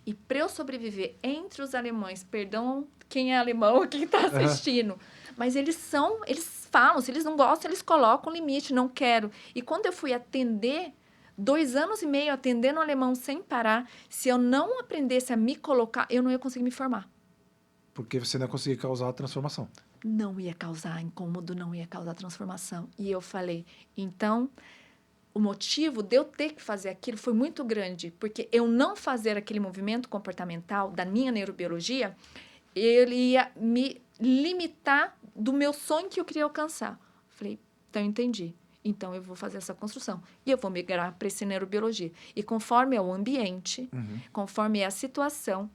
E para eu sobreviver entre os alemães, perdão quem é alemão, quem está assistindo, mas eles falam, se eles não gostam, eles colocam um limite, não quero. E quando eu fui atender, 2 anos e meio atendendo alemão sem parar, se eu não aprendesse a me colocar, eu não ia conseguir me formar. Porque você não ia conseguir causar a transformação. Não ia causar incômodo, não ia causar transformação. E eu falei, então, o motivo de eu ter que fazer aquilo foi muito grande, porque eu não fazer aquele movimento comportamental da minha neurobiologia, ele ia me limitar do meu sonho que eu queria alcançar. Falei, então eu entendi. Então eu vou fazer essa construção. E eu vou migrar para esse neurobiologia. E conforme é o ambiente, conforme é a situação,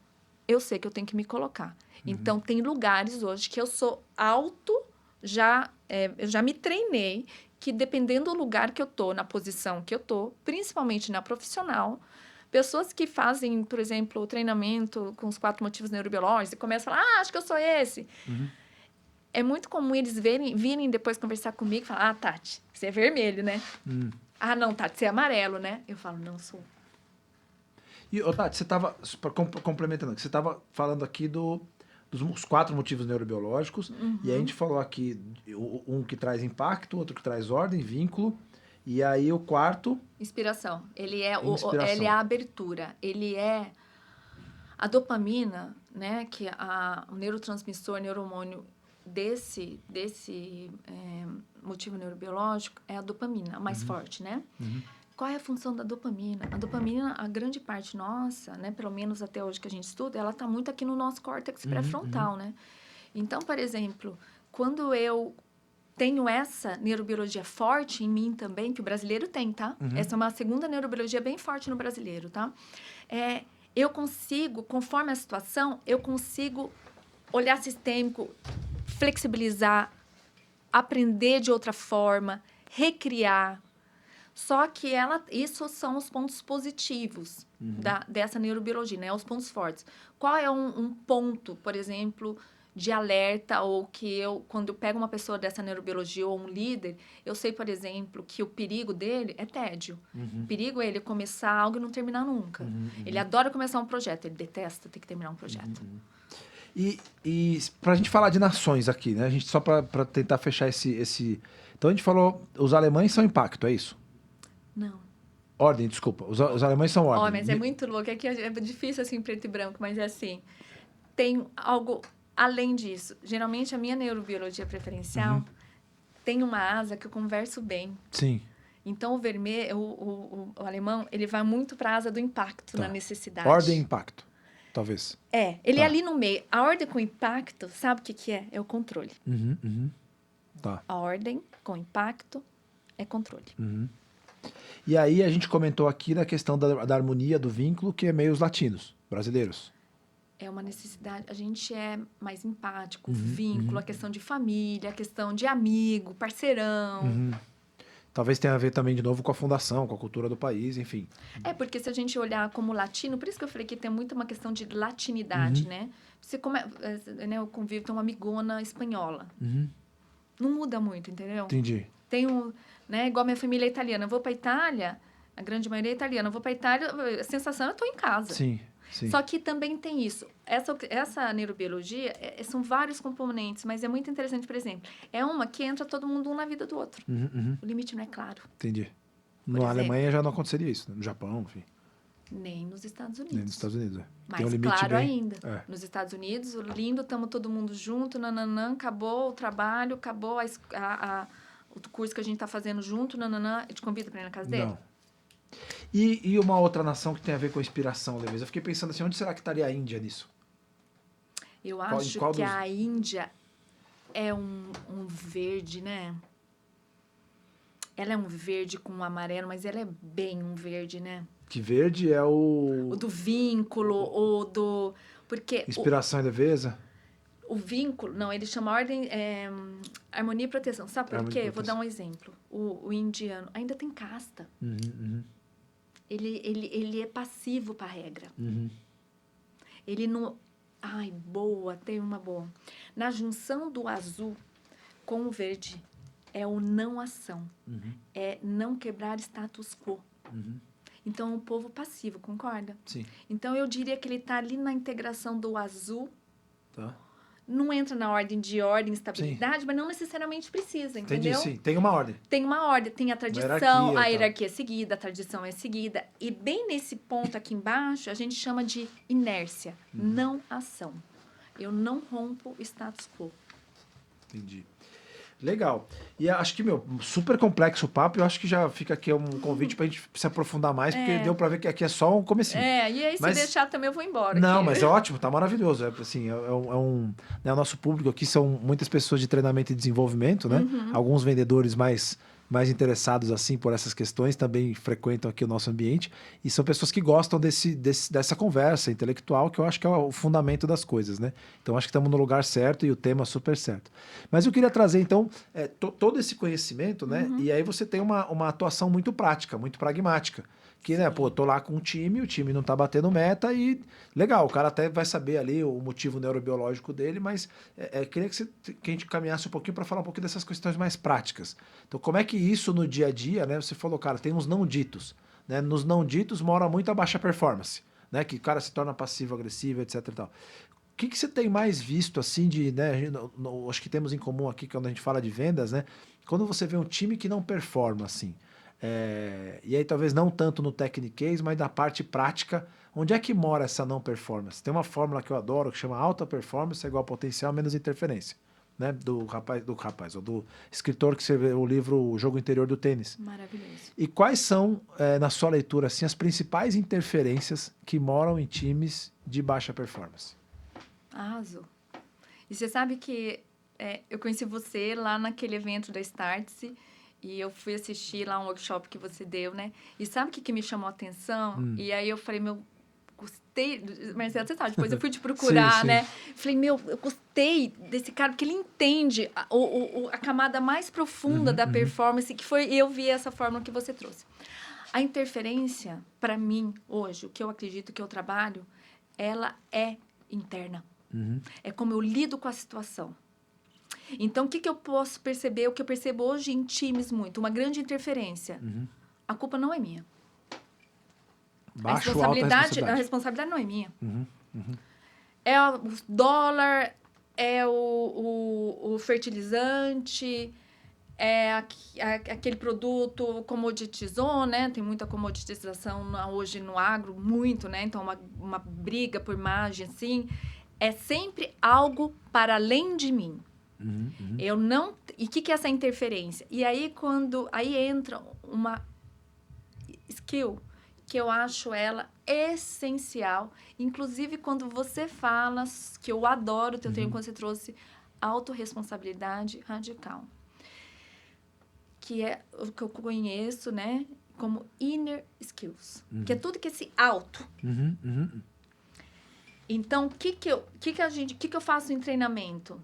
eu sei que eu tenho que me colocar. Então, tem lugares hoje que eu sou eu já me treinei, que dependendo do lugar que eu tô, na posição que eu tô, principalmente na profissional, pessoas que fazem, por exemplo, o treinamento com os 4 motivos neurobiológicos e começam a falar, acho que eu sou esse. É muito comum eles virem depois conversar comigo e falar, Tati, você é vermelho, né? Não, Tati, você é amarelo, né? Eu falo, não sou. E, Tati, você estava, complementando, você estava falando aqui dos 4 motivos neurobiológicos, e a gente falou aqui um que traz impacto, outro que traz ordem, vínculo, e aí o quarto... Inspiração. Ele é a abertura. Ele é a dopamina, né? Que o neurotransmissor, neurohormônio desse motivo neurobiológico é a dopamina, a mais forte, né? Qual é a função da dopamina? A dopamina, a grande parte nossa, né, pelo menos até hoje que a gente estuda, ela está muito aqui no nosso córtex pré-frontal, né? Então, por exemplo, quando eu tenho essa neurobiologia forte em mim também, que o brasileiro tem, tá? Essa é uma segunda neurobiologia bem forte no brasileiro, tá? Eu consigo, conforme a situação, eu consigo olhar sistêmico, flexibilizar, aprender de outra forma, recriar. Só que isso são os pontos positivos dessa neurobiologia, né? Os pontos fortes. Qual é um ponto, por exemplo, de alerta ou que quando eu pego uma pessoa dessa neurobiologia ou um líder, eu sei, por exemplo, que o perigo dele é tédio. O perigo é ele começar algo e não terminar nunca. Ele adora começar um projeto, ele detesta ter que terminar um projeto. E para a gente falar de nações aqui, né? A gente só para tentar fechar esse... Então a gente falou, os alemães são impacto, é isso? Não. Ordem, desculpa. Os alemães são ordem. Mas é muito louco. Aqui é difícil, assim, preto e branco, mas é assim. Tem algo além disso. Geralmente, a minha neurobiologia preferencial tem uma asa que eu converso bem. Sim. Então, o vermelho, o alemão, ele vai muito para a asa do impacto, na necessidade. Ordem e impacto, talvez. Ele é ali no meio. A ordem com impacto, sabe o que é? É o controle. Tá. A ordem com impacto é controle. E aí a gente comentou aqui na questão da harmonia, do vínculo, que é meio os latinos, brasileiros. É uma necessidade, a gente é mais empático, vínculo, a questão de família, a questão de amigo, parceirão. Talvez tenha a ver também, de novo, com a fundação, com a cultura do país, enfim. Porque se a gente olhar como latino, por isso que eu falei que tem muito uma questão de latinidade, né? Você eu convivo, tem uma amigona espanhola. Não muda muito, entendeu? Entendi. Tem igual minha família é italiana. Eu vou para Itália, a grande maioria é italiana. Eu vou para Itália, a sensação é que eu estou em casa. Sim, sim. Só que também tem isso. Essa neurobiologia, são vários componentes, mas é muito interessante, por exemplo. É uma que entra todo mundo um na vida do outro. O limite não é claro. Entendi. Na Alemanha já não aconteceria isso, né? No Japão, enfim. Nem nos Estados Unidos. Nem nos Estados Unidos, Mas tem um limite claro bem... ainda. Nos Estados Unidos, lindo, estamos todo mundo junto, nananã, acabou o trabalho, acabou o curso que a gente está fazendo junto, nananã. Eu te convido para ir na casa dele? Não. E uma outra nação que tem a ver com a inspiração, Leveza? Eu fiquei pensando assim, onde será que estaria a Índia nisso? Eu acho que a Índia é um verde, né? Ela é um verde com um amarelo, mas ela é bem um verde, né? Que verde é o... O do vínculo, o do... Porque Inspiração e leveza? o vínculo... Não, ele chama ordem... Harmonia e proteção. Sabe por Harmonia e quê? Vou proteção. dar um exemplo. O indiano ainda tem casta. Ele é passivo para a regra. Ele não... Ai, boa, tem uma boa. Na junção do azul com o verde, é o não ação. É não quebrar status quo. Então, é um povo passivo, concorda? Sim. Então, eu diria que ele está ali na integração do azul. Tá. Não entra na ordem de estabilidade, mas não necessariamente precisa, Entendi, entendeu? sim. Tem uma ordem. Tem uma ordem, tem a tradição, hierarquia, a tá. hierarquia é seguida, a tradição é seguida. E bem nesse ponto aqui embaixo, a gente chama de inércia, não ação. Eu não rompo o status quo. Entendi. Legal. E acho que, super complexo o papo. Eu acho que já fica aqui um convite pra gente se aprofundar mais, porque deu pra ver que aqui é só um comecinho. E aí, Mas... se deixar também, eu vou embora. Não, aqui. mas é ótimo, tá maravilhoso. Assim, né, o nosso público aqui são muitas pessoas de treinamento e desenvolvimento, né? Alguns vendedores mais interessados assim por essas questões também frequentam aqui o nosso ambiente e são pessoas que gostam dessa conversa intelectual, que eu acho que é o fundamento das coisas, né? Então acho que estamos no lugar certo e o tema super certo. Mas eu queria trazer então todo esse conhecimento, né? E aí você tem uma atuação muito prática, muito pragmática. Que, né, pô, tô lá com um time, o time não tá batendo meta e legal, o cara até vai saber ali o motivo neurobiológico dele, mas queria que a gente caminhasse um pouquinho para falar um pouquinho dessas questões mais práticas. Então, como é que isso no dia a dia, né, você falou, cara, tem uns não ditos, né, nos não ditos mora muito a baixa performance, né, que o cara se torna passivo-agressivo, etc e tal. O que você tem mais visto, assim, né, acho que temos em comum aqui, quando a gente fala de vendas, né, quando você vê um time que não performa, assim, e aí talvez não tanto no techniquez, mas da parte prática, onde é que mora essa não performance? Tem uma fórmula que eu adoro, que chama alta performance é igual a potencial menos interferência, né? Do escritor que escreveu o livro O Jogo Interior do Tênis. Maravilhoso. E quais são, na sua leitura, assim, as principais interferências que moram em times de baixa performance? Arrasou. E você sabe que eu conheci você lá naquele evento da Startse, e eu fui assistir lá um workshop que você deu, né? E sabe o que me chamou a atenção? E aí eu falei, gostei... Marcelo, você sabe, depois eu fui te procurar, sim. né? Falei, eu gostei desse cara, porque ele entende a camada mais profunda da performance, que foi... Eu vi essa fórmula que você trouxe. A interferência, para mim, hoje, o que eu acredito que eu trabalho, ela é interna. É como eu lido com a situação. Então, o que eu posso perceber? O que eu percebo hoje em times muito, uma grande interferência. A culpa não é minha. A responsabilidade não é minha. É o dólar, é o fertilizante, é aquele produto comoditizou, né? Tem muita comoditização hoje no agro, muito, né? Então, uma briga por margem, assim. É sempre algo para além de mim. Eu não... E o que é essa interferência? E aí, aí entra uma skill que eu acho ela essencial, inclusive quando você fala, que eu adoro o teu termo quando você trouxe, autorresponsabilidade radical. Que é o que eu conheço, né? Como inner skills. Que é tudo que é esse auto. Então, o que eu faço em treinamento?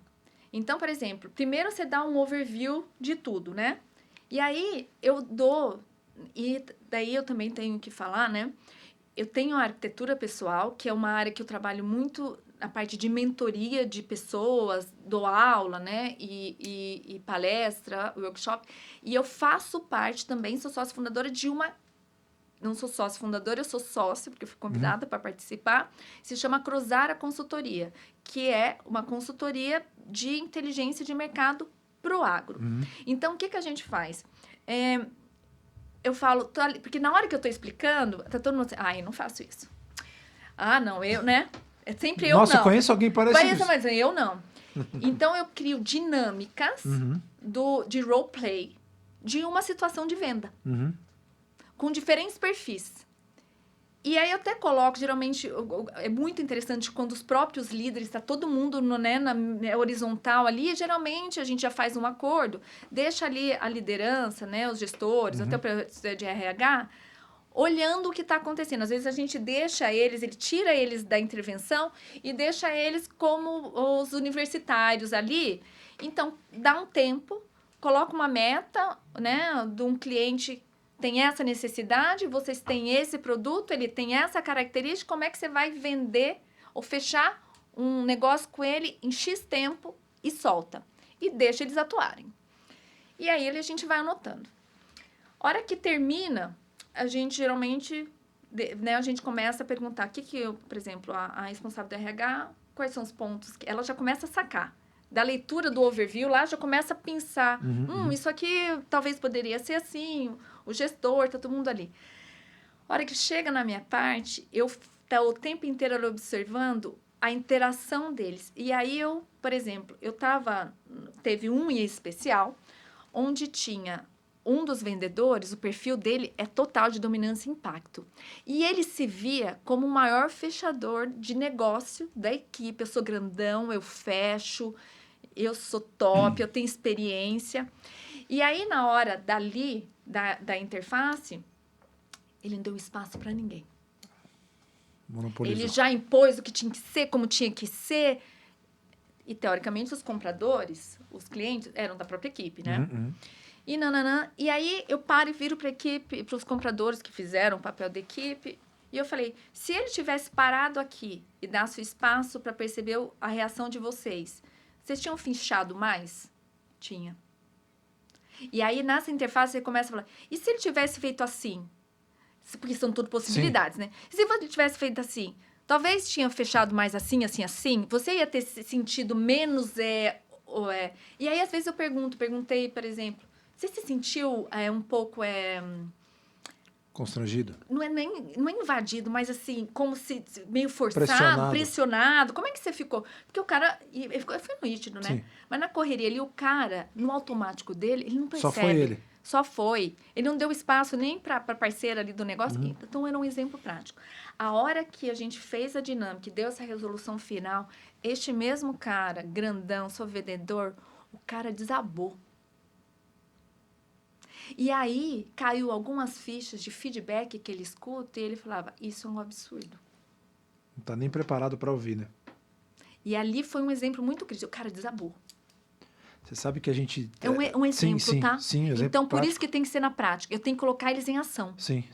Então, por exemplo, primeiro você dá um overview de tudo, né? E aí, eu dou... E daí eu também tenho que falar, né? Eu tenho a arquitetura pessoal, que é uma área que eu trabalho muito a parte de mentoria de pessoas, dou aula, né? E palestra, workshop. E eu faço parte também, sou sócia fundadora de uma... Não sou sócia fundadora, eu sou sócia, porque eu fui convidada para participar. Se chama Cruzara Consultoria, que é uma consultoria de inteligência de mercado para o agro. Então, o que a gente faz? Eu falo... Porque na hora que eu estou explicando, tá todo mundo assim, eu não faço isso. Não, eu, né? É sempre eu, Nossa, não. Nossa, conheço alguém parecido. Mas eu não. Então, eu crio dinâmicas de roleplay de uma situação de venda. Com diferentes perfis. E aí eu até coloco, geralmente, é muito interessante quando os próprios líderes, está todo mundo na horizontal ali, geralmente a gente já faz um acordo, deixa ali a liderança, né, os gestores, até o de RH, olhando o que está acontecendo. Às vezes a gente deixa eles, ele tira eles da intervenção e deixa eles como os universitários ali. Então, dá um tempo, coloca uma meta, né, de um cliente tem essa necessidade, vocês têm esse produto, ele tem essa característica, como é que você vai vender ou fechar um negócio com ele em X tempo e solta. E deixa eles atuarem. E aí a gente vai anotando. Hora que termina, a gente geralmente, né, a gente começa a perguntar por exemplo, a responsável do RH, quais são os pontos que ela já começa a sacar. Da leitura do overview, lá já começa a pensar, isso aqui talvez poderia ser assim, o gestor, tá todo mundo ali. Hora que chega na minha parte, eu tá o tempo inteiro ali observando a interação deles. E aí por exemplo, teve um em especial, onde tinha um dos vendedores, o perfil dele é total de dominância e impacto. E ele se via como o maior fechador de negócio da equipe. Eu sou grandão, eu fecho, eu sou top, eu tenho experiência. E aí, na hora da interface, ele não deu espaço para ninguém. Monopolizou. Ele já impôs o que tinha que ser, como tinha que ser. E, teoricamente, os compradores, os clientes, eram da própria equipe, né? E aí, eu paro e viro para a equipe, para os compradores que fizeram o papel da equipe. E eu falei, se ele tivesse parado aqui e dado espaço para perceber a reação de vocês, vocês tinham fechado mais? Tinha. E aí, nessa interface, você começa a falar, e se ele tivesse feito assim? Porque são tudo possibilidades, né? E se ele tivesse feito assim? Talvez tinha fechado mais assim, assim, assim. Você ia ter se sentido menos E aí, às vezes, eu perguntei, por exemplo, você se sentiu um pouco... Constrangido? Não é invadido, mas assim, como se meio forçado, pressionado. Como é que você ficou? Porque o cara... Foi nítido, né? Sim. Mas na correria ali, o cara, no automático dele, ele não percebe. Só foi ele. Só foi. Ele não deu espaço nem para a parceira ali do negócio. Então, era um exemplo prático. A hora que a gente fez a dinâmica e deu essa resolução final, este mesmo cara, grandão, só vendedor, o cara desabou. E aí, caiu algumas fichas de feedback que ele escuta e ele falava, isso é um absurdo. Não está nem preparado para ouvir, né? E ali foi um exemplo muito crítico. O cara desabou. Você sabe que a gente... É um exemplo, sim, tá? Sim, exemplo então, por prático. isso que tem que ser na prática. Eu tenho que colocar eles em ação. Sim.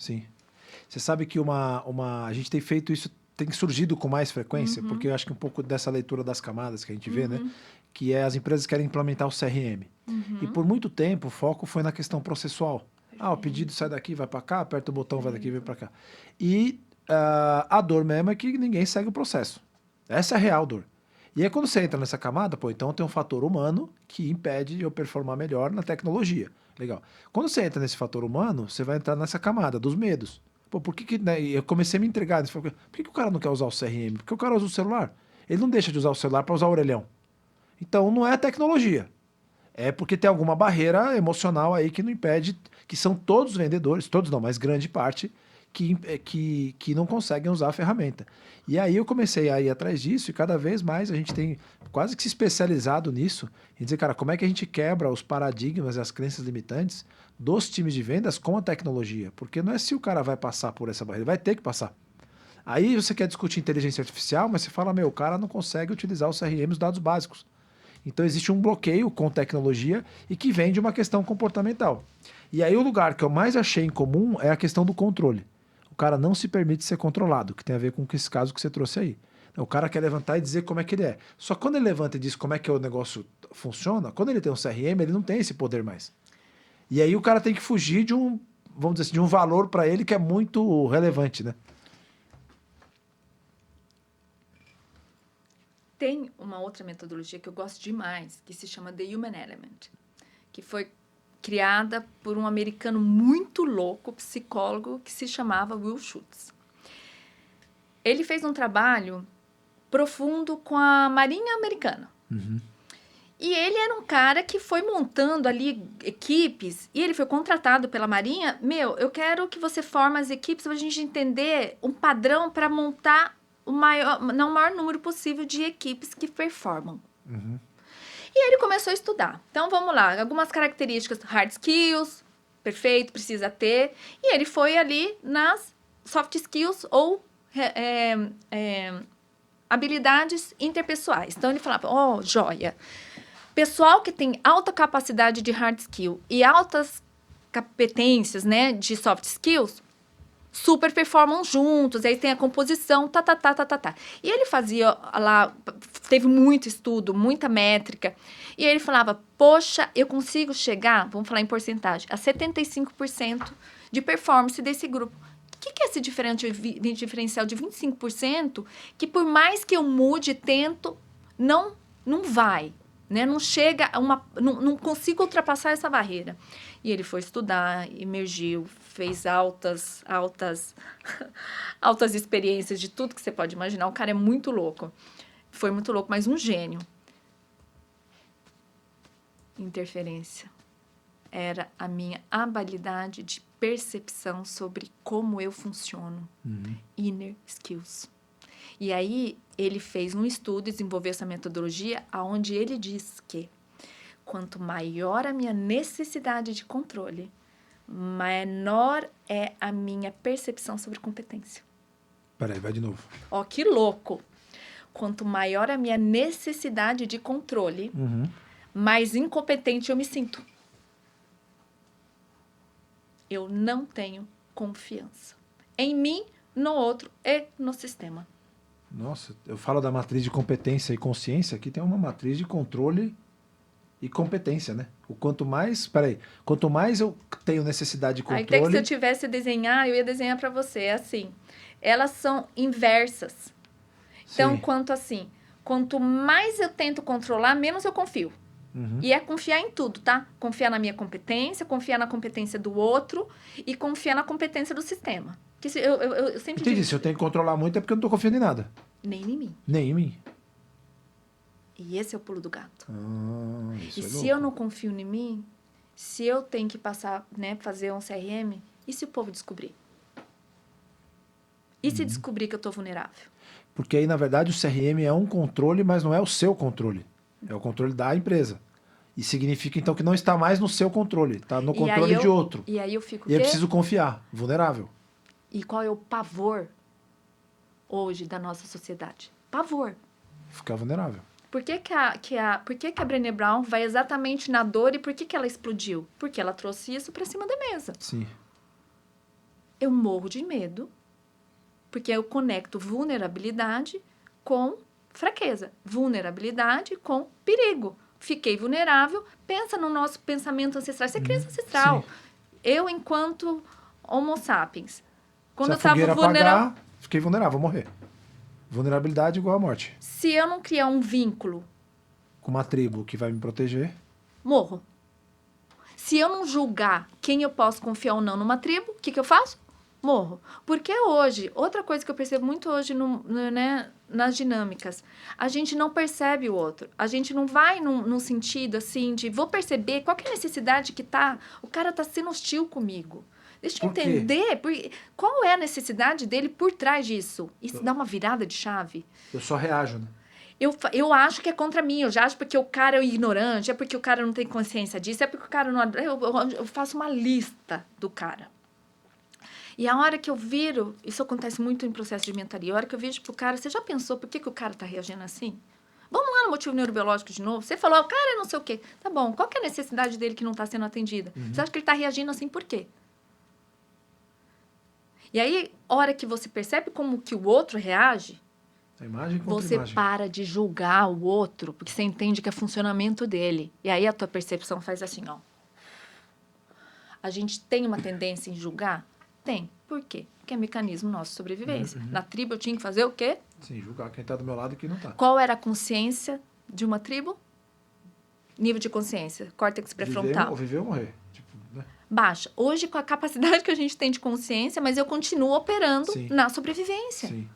Você sabe que a gente tem feito isso, tem surgido com mais frequência, porque eu acho que um pouco dessa leitura das camadas que a gente vê, né? Que as empresas querem implementar o CRM. E por muito tempo o foco foi na questão processual. O pedido sai daqui, vai para cá, aperta o botão, vai daqui, vai para cá. E a dor mesmo é que ninguém segue o processo. Essa é a real dor. E aí quando você entra nessa camada, então tem um fator humano que impede de eu performar melhor na tecnologia. Legal. Quando você entra nesse fator humano, você vai entrar nessa camada dos medos. Por que né, eu comecei a me entregar. Por que o cara não quer usar o CRM? Porque o cara usa o celular. Ele não deixa de usar o celular para usar o orelhão. Então não é a tecnologia. É porque tem alguma barreira emocional aí que não impede, que são todos os vendedores, todos não, mas grande parte, que não conseguem usar a ferramenta. E aí eu comecei a ir atrás disso e cada vez mais a gente tem quase que se especializado nisso, em dizer, cara, como é que a gente quebra os paradigmas e as crenças limitantes dos times de vendas com a tecnologia? Porque não é se o cara vai passar por essa barreira, ele vai ter que passar. Aí você quer discutir inteligência artificial, mas você fala, o cara não consegue utilizar o CRM, os dados básicos. Então existe um bloqueio com tecnologia e que vem de uma questão comportamental. E aí o lugar que eu mais achei em comum é a questão do controle. O cara não se permite ser controlado, que tem a ver com esse caso que você trouxe aí. O cara quer levantar e dizer como é que ele é. Só que quando ele levanta e diz como é que o negócio funciona, quando ele tem um CRM, ele não tem esse poder mais. E aí o cara tem que fugir de vamos dizer assim, de um valor para ele que é muito relevante, né? Tem uma outra metodologia que eu gosto demais, que se chama The Human Element, que foi criada por um americano muito louco, psicólogo, que se chamava Will Schultz. Ele fez um trabalho profundo com a Marinha Americana. E ele era um cara que foi montando ali equipes, e ele foi contratado pela Marinha. Eu quero que você forme as equipes para a gente entender um padrão para montar o maior número possível de equipes que performam. E ele começou a estudar. Então, vamos lá. Algumas características, hard skills, perfeito, precisa ter. E ele foi ali nas soft skills ou habilidades interpessoais. Então, ele falava, joia, pessoal que tem alta capacidade de hard skill e altas competências, né, de soft skills, super performam juntos, aí tem a composição, tá. E ele fazia lá, teve muito estudo, muita métrica, e ele falava, poxa, eu consigo chegar, vamos falar em porcentagem, a 75% de performance desse grupo. O que é esse diferencial de 25% que por mais que eu mude, tento, não vai, né? Não chega não consigo ultrapassar essa barreira. E ele foi estudar, emergiu, fez altas experiências de tudo que você pode imaginar. O cara é muito louco. Foi muito louco, mas um gênio. Interferência. Era a minha habilidade de percepção sobre como eu funciono. Inner skills. E aí, ele fez um estudo e desenvolveu essa metodologia onde ele diz que quanto maior a minha necessidade de controle, menor é a minha percepção sobre competência. Peraí, vai de novo. Ó, que louco! Quanto maior a minha necessidade de controle, mais incompetente eu me sinto. Eu não tenho confiança em mim, no outro e no sistema. Nossa, eu falo da matriz de competência e consciência, aqui tem uma matriz de controle e competência, né? Quanto mais eu tenho necessidade de controle... Aí até que se eu tivesse a desenhar, eu ia desenhar para você, é assim. Elas são inversas. Então, quanto mais eu tento controlar, menos eu confio. E é confiar em tudo, tá? Confiar na minha competência, confiar na competência do outro e confiar na competência do sistema. Que eu sempre Entendi, digo, se eu tenho que controlar muito é porque eu não tô confiando em nada. nem em mim. Nem em mim. E esse é o pulo do gato. Isso E é se louco. eu não confio em mim, se eu tenho que passar, né, fazer um CRM, e se o povo descobrir? E se descobrir que eu tô vulnerável? Porque aí, na verdade, o CRM é um controle, mas não é o seu controle. É o controle da empresa. E significa, então, que não está mais no seu controle. Está no controle de outro. E aí eu fico E eu preciso confiar. Vulnerável. E qual é o pavor hoje da nossa sociedade? Pavor. Ficar vulnerável. Por que a Brené Brown vai exatamente na dor e por que ela explodiu? Porque ela trouxe isso para cima da mesa. Sim. Eu morro de medo, porque eu conecto vulnerabilidade com fraqueza. Vulnerabilidade com perigo. Fiquei vulnerável, pensa no nosso pensamento ancestral. Isso é crença ancestral. Sim. Eu, enquanto Homo sapiens, quando Se a eu estava vulnerável... apagar, fiquei vulnerável, vou morrer. Vulnerabilidade igual a morte. Se eu não criar um vínculo... Com uma tribo que vai me proteger... Morro. Se eu não julgar quem eu posso confiar ou não numa tribo, o que eu faço? Morro. Porque hoje, outra coisa que eu percebo muito hoje né, nas dinâmicas, a gente não percebe o outro. A gente não vai num sentido assim de vou perceber qual que é a necessidade que tá. O cara tá sendo hostil comigo. Deixa eu entender qual é a necessidade dele por trás disso. Isso dá uma virada de chave. Eu só reajo, né? Eu acho que é contra mim, eu já acho porque o cara é ignorante, é porque o cara não tem consciência disso, é porque o cara não... Eu faço uma lista do cara. E a hora que eu viro, isso acontece muito em processo de mentoria, a hora que eu viro pro cara, você já pensou por que o cara tá reagindo assim? Vamos lá no motivo neurobiológico de novo. Você falou, o cara é não sei o quê. Tá bom, qual que é a necessidade dele que não tá sendo atendida? Você acha que ele tá reagindo assim por quê? E aí, a hora que você percebe como que o outro reage, a imagem contra você imagem. para de julgar o outro, porque você entende que é funcionamento dele. E aí a tua percepção faz assim, ó. A gente tem uma tendência em julgar? Tem. Por quê? Porque é mecanismo nosso de sobrevivência. Na tribo eu tinha que fazer o quê? Sim, julgar quem tá do meu lado e quem não tá. Qual era a consciência de uma tribo? Nível de consciência, córtex pré-frontal. Viver ou morrer. Tipo, né? Baixa. Hoje, com a capacidade que a gente tem de consciência, mas eu continuo operando na sobrevivência. Sim.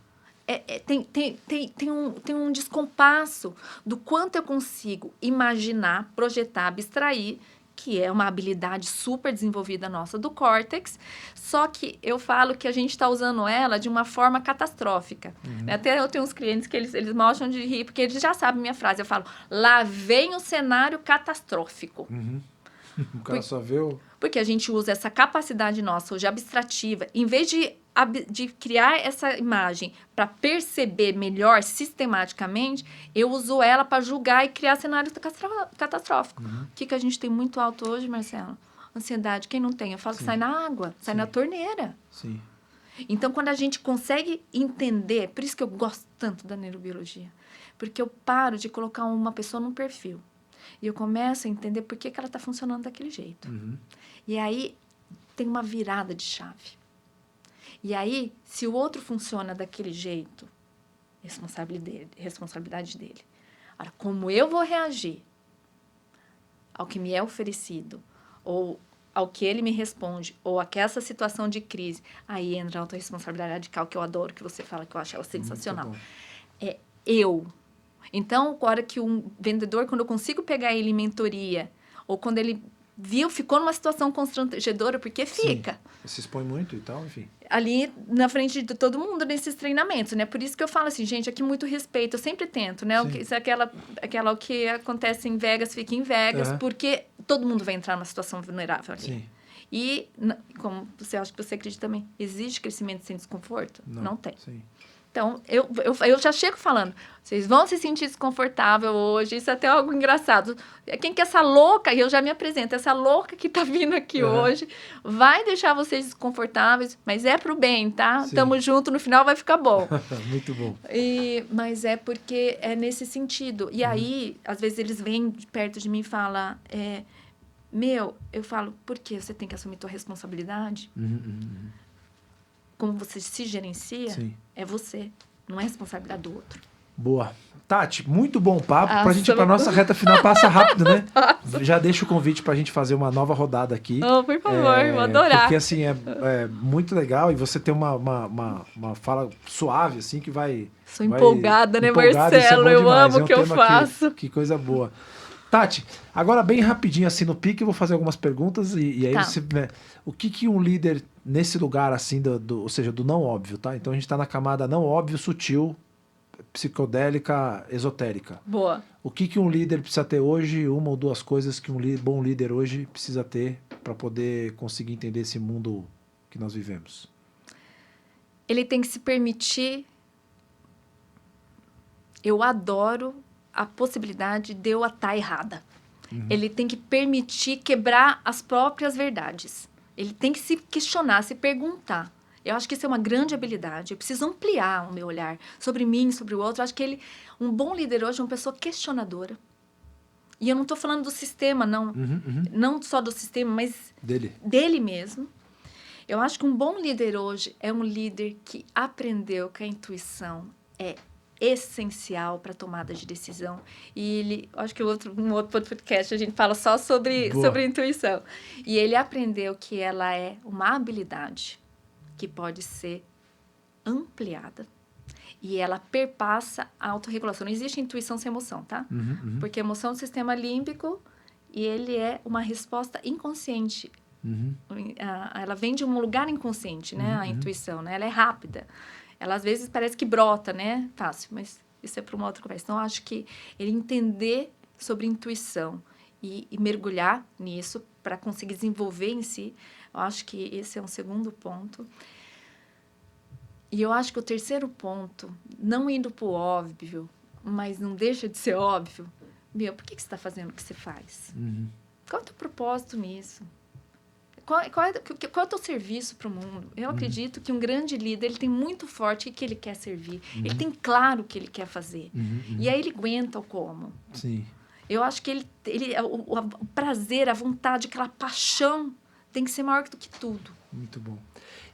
Tem um descompasso do quanto eu consigo imaginar, projetar, abstrair, que é uma habilidade super desenvolvida nossa do córtex, só que eu falo que a gente está usando ela de uma forma catastrófica. Até eu tenho uns clientes que eles mostram de rir, porque eles já sabem minha frase. Eu falo, lá vem o cenário catastrófico. O cara só vê o... Porque a gente usa essa capacidade nossa hoje abstrativa, em vez de criar essa imagem para perceber melhor sistematicamente, eu uso ela para julgar e criar cenários catastróficos. O que a gente tem muito alto hoje, Marcelo? Ansiedade. Quem não tem? Eu falo que sai na água, sai na torneira. Sim. Então, quando a gente consegue entender, por isso que eu gosto tanto da neurobiologia, porque eu paro de colocar uma pessoa num perfil e eu começo a entender por que ela está funcionando daquele jeito. E aí, tem uma virada de chave. E aí, se o outro funciona daquele jeito, responsabilidade dele. Agora, como eu vou reagir ao que me é oferecido, ou ao que ele me responde, ou a essa situação de crise, aí entra a autorresponsabilidade radical, que eu adoro, que você fala, que eu acho ela sensacional. É eu. Então, a hora que um vendedor, quando eu consigo pegar ele em mentoria, ou quando ele ficou numa situação constrangedora, porque fica. Sim. Se expõe muito e tal, enfim. Ali na frente de todo mundo nesses treinamentos, né? Por isso que eu falo assim, gente, aqui muito respeito, eu sempre tento, né? O que acontece em Vegas, fica em Vegas, porque todo mundo vai entrar numa situação vulnerável ali. Sim. E, como você acha que você acredita também, existe crescimento sem desconforto? Não tem. Sim. Então, eu já chego falando, vocês vão se sentir desconfortável hoje, isso é até algo engraçado. Quem que é essa louca, e eu já me apresento, essa louca que tá vindo aqui hoje, vai deixar vocês desconfortáveis, mas é pro bem, tá? Sim. Tamo junto, no final vai ficar bom. Muito bom. Mas é porque é nesse sentido. E aí, às vezes eles vêm perto de mim e falam, eu falo, por que você tem que assumir tua responsabilidade? Como você se gerencia, é você, não é responsabilidade do outro. Boa. Tati, muito bom papo. Pra gente ir pra nossa reta final, passa rápido, né? Já deixa o convite pra gente fazer uma nova rodada aqui. Oh, por favor, vou adorar. Porque, assim, é muito legal e você tem uma fala suave, assim, que vai... Sou empolgada, né, Marcelo? Eu amo o que eu faço. Que coisa boa. Tati, agora bem rapidinho, assim, no pique, eu vou fazer algumas perguntas e aí você... Né, o que um líder nesse lugar, assim, ou seja, do não óbvio, tá? Então, a gente tá na camada não óbvio, sutil, psicodélica, esotérica. Boa. O que um líder precisa ter hoje, uma ou duas coisas que um bom líder hoje precisa ter para poder conseguir entender esse mundo que nós vivemos? Ele tem que se permitir... Eu adoro a possibilidade de eu estar errada. Ele tem que permitir quebrar as próprias verdades. Ele tem que se questionar, se perguntar. Eu acho que isso é uma grande habilidade. Eu preciso ampliar o meu olhar sobre mim, sobre o outro. Eu acho que um bom líder hoje é uma pessoa questionadora. E eu não estou falando do sistema, não. Não só do sistema, mas dele mesmo. Eu acho que um bom líder hoje é um líder que aprendeu que a intuição é essencial para a tomada de decisão. E acho que um outro podcast a gente fala só sobre intuição. E ele aprendeu que ela é uma habilidade que pode ser ampliada e ela perpassa a autorregulação. Não existe intuição sem emoção, tá? Porque a emoção é um sistema límbico e ele é uma resposta inconsciente. Ela vem de um lugar inconsciente, né? A intuição, né? Ela é rápida. Ela, às vezes, parece que brota, né? Fácil, mas isso é para uma outra conversa. Então, eu acho que ele entender sobre intuição e mergulhar nisso para conseguir desenvolver em si, eu acho que esse é um segundo ponto. E eu acho que o terceiro ponto, não indo para o óbvio, mas não deixa de ser óbvio, por que você está fazendo o que você faz? Qual é o teu propósito nisso? Qual é o teu serviço para o mundo? Eu acredito que um grande líder, ele tem muito forte o que ele quer servir. Ele tem claro o que ele quer fazer. E aí ele aguenta o como. Sim. Eu acho que o prazer, a vontade, aquela paixão tem que ser maior do que tudo. Muito bom.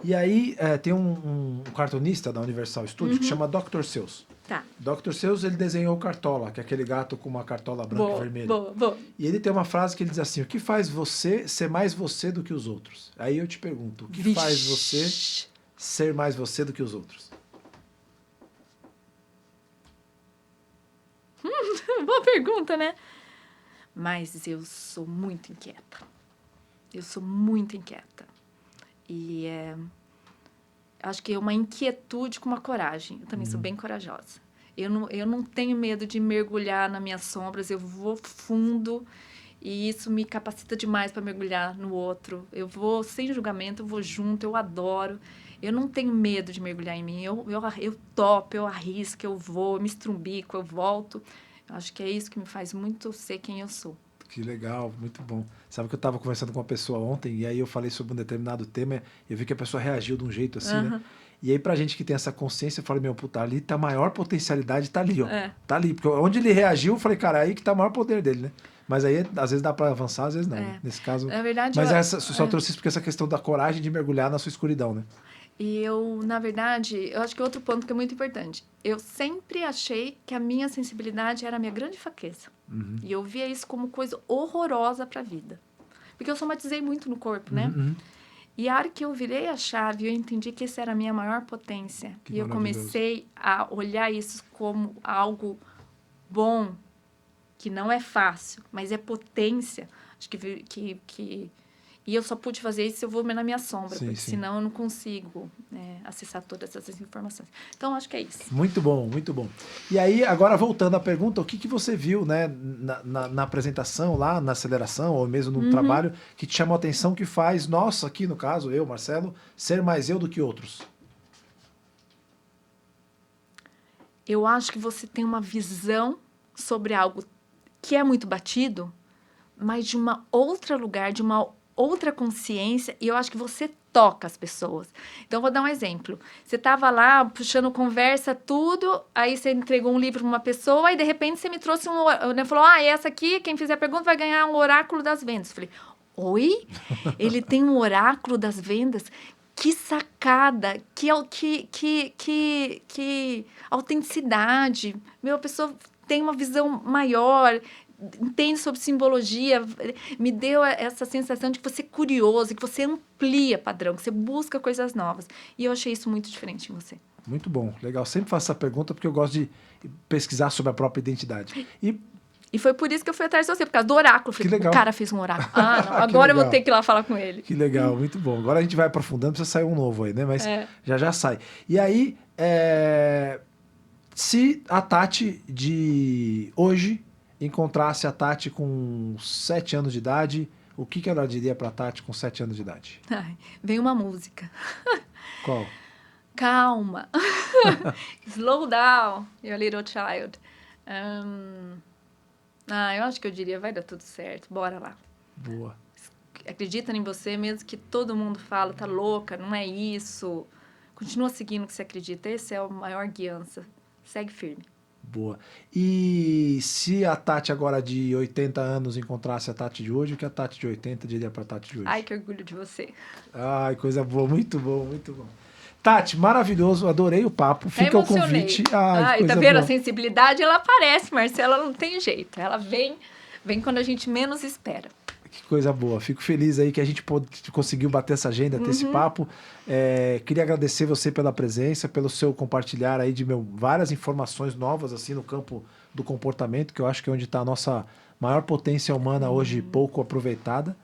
E aí tem um cartunista da Universal Studios que chama Dr. Seuss. Tá. Dr. Seuss, ele desenhou o Cartola, que é aquele gato com uma cartola branca e vermelha. Boa. E ele tem uma frase que ele diz assim, o que faz você ser mais você do que os outros? Aí eu te pergunto, o que faz você ser mais você do que os outros? Boa pergunta, né? Mas eu sou muito inquieta. E acho que é uma inquietude com uma coragem. Eu também sou bem corajosa. Eu não tenho medo de mergulhar nas minhas sombras. Eu vou fundo E isso me capacita demais para mergulhar no outro. Eu vou sem julgamento, eu vou junto, eu adoro. Eu não tenho medo de mergulhar em mim. Eu topo, eu arrisco, eu vou, eu me estrumbico, eu volto. Eu acho que é isso que me faz muito ser quem eu sou. Que legal, muito bom. Sabe que eu estava conversando com uma pessoa ontem e aí eu falei sobre um determinado tema e eu vi que a pessoa reagiu de um jeito assim, né? E aí pra gente que tem essa consciência, eu falei, meu, puta, ali tá a maior potencialidade, tá ali, ó. Tá ali. Porque onde ele reagiu, eu falei, cara, aí que tá o maior poder dele, né? Mas aí, às vezes dá pra avançar, às vezes não, né? Nesse caso... Na verdade, Mas só trouxe isso porque essa questão da coragem de mergulhar na sua escuridão, né? E eu, na verdade, eu acho que outro ponto que é muito importante. Eu sempre achei que a minha sensibilidade era a minha grande fraqueza. E eu via isso como coisa horrorosa para a vida. Porque eu somatizei muito no corpo, né? E a hora que eu virei a chave, eu entendi que essa era a minha maior potência. Que e eu comecei a olhar isso como algo bom, que não é fácil, mas é potência. Acho que e eu só pude fazer isso se eu vou na minha sombra, porque senão eu não consigo acessar todas essas informações. Então, acho que é isso. Muito bom, muito bom. E aí, agora voltando à pergunta, o que você viu, né, na apresentação, lá na aceleração, ou mesmo no trabalho, que te chamou a atenção, que faz, nossa, aqui no caso, eu, Marcelo, ser mais eu do que outros? Eu acho que você tem uma visão sobre algo que é muito batido, mas de uma outra lugar, de uma outra consciência, e eu acho que você toca as pessoas. Então, vou dar um exemplo. Você estava lá, puxando conversa, tudo, aí você entregou um livro para uma pessoa, e de repente você me trouxe falou, essa aqui, quem fizer a pergunta vai ganhar um oráculo das vendas. Eu falei, oi? Ele tem um oráculo das vendas? Que sacada, que autenticidade. A pessoa tem uma visão maior, entende sobre simbologia, me deu essa sensação de que você é curioso, que você amplia padrão, que você busca coisas novas. E eu achei isso muito diferente em você. Muito bom, legal. Sempre faço essa pergunta porque eu gosto de pesquisar sobre a própria identidade. E foi por isso que eu fui atrás de você, por causa do oráculo. Que legal. O cara fez um oráculo. Não, agora eu vou ter que ir lá falar com ele. Que legal, muito bom. Agora a gente vai aprofundando, precisa sair um novo aí, né? Mas já sai. E aí, se a Tati de hoje encontrasse a Tati com 7 anos de idade, o que ela diria pra Tati com 7 anos de idade? Vem uma música. Qual? Calma. Slow down, your little child. Eu acho que eu diria, vai dar tudo certo, bora lá. Boa. Acredita em você, mesmo que todo mundo fala, tá louca, não é isso. Continua seguindo o que você acredita, esse é a maior guiança. Segue firme. Boa. E se a Tati agora de 80 anos encontrasse a Tati de hoje, o que a Tati de 80 diria pra Tati de hoje? Ai, que orgulho de você. Ai, coisa boa, muito bom, muito bom. Tati, maravilhoso, adorei o papo. Fica o convite. Ai, tá vendo? A sensibilidade, ela aparece, Marcela, não tem jeito. Ela vem quando a gente menos espera. Que coisa boa. Fico feliz aí que a gente conseguiu bater essa agenda, ter esse papo. Queria agradecer você pela presença, pelo seu compartilhar aí de várias informações novas assim no campo do comportamento, que eu acho que é onde está a nossa maior potência humana hoje pouco aproveitada.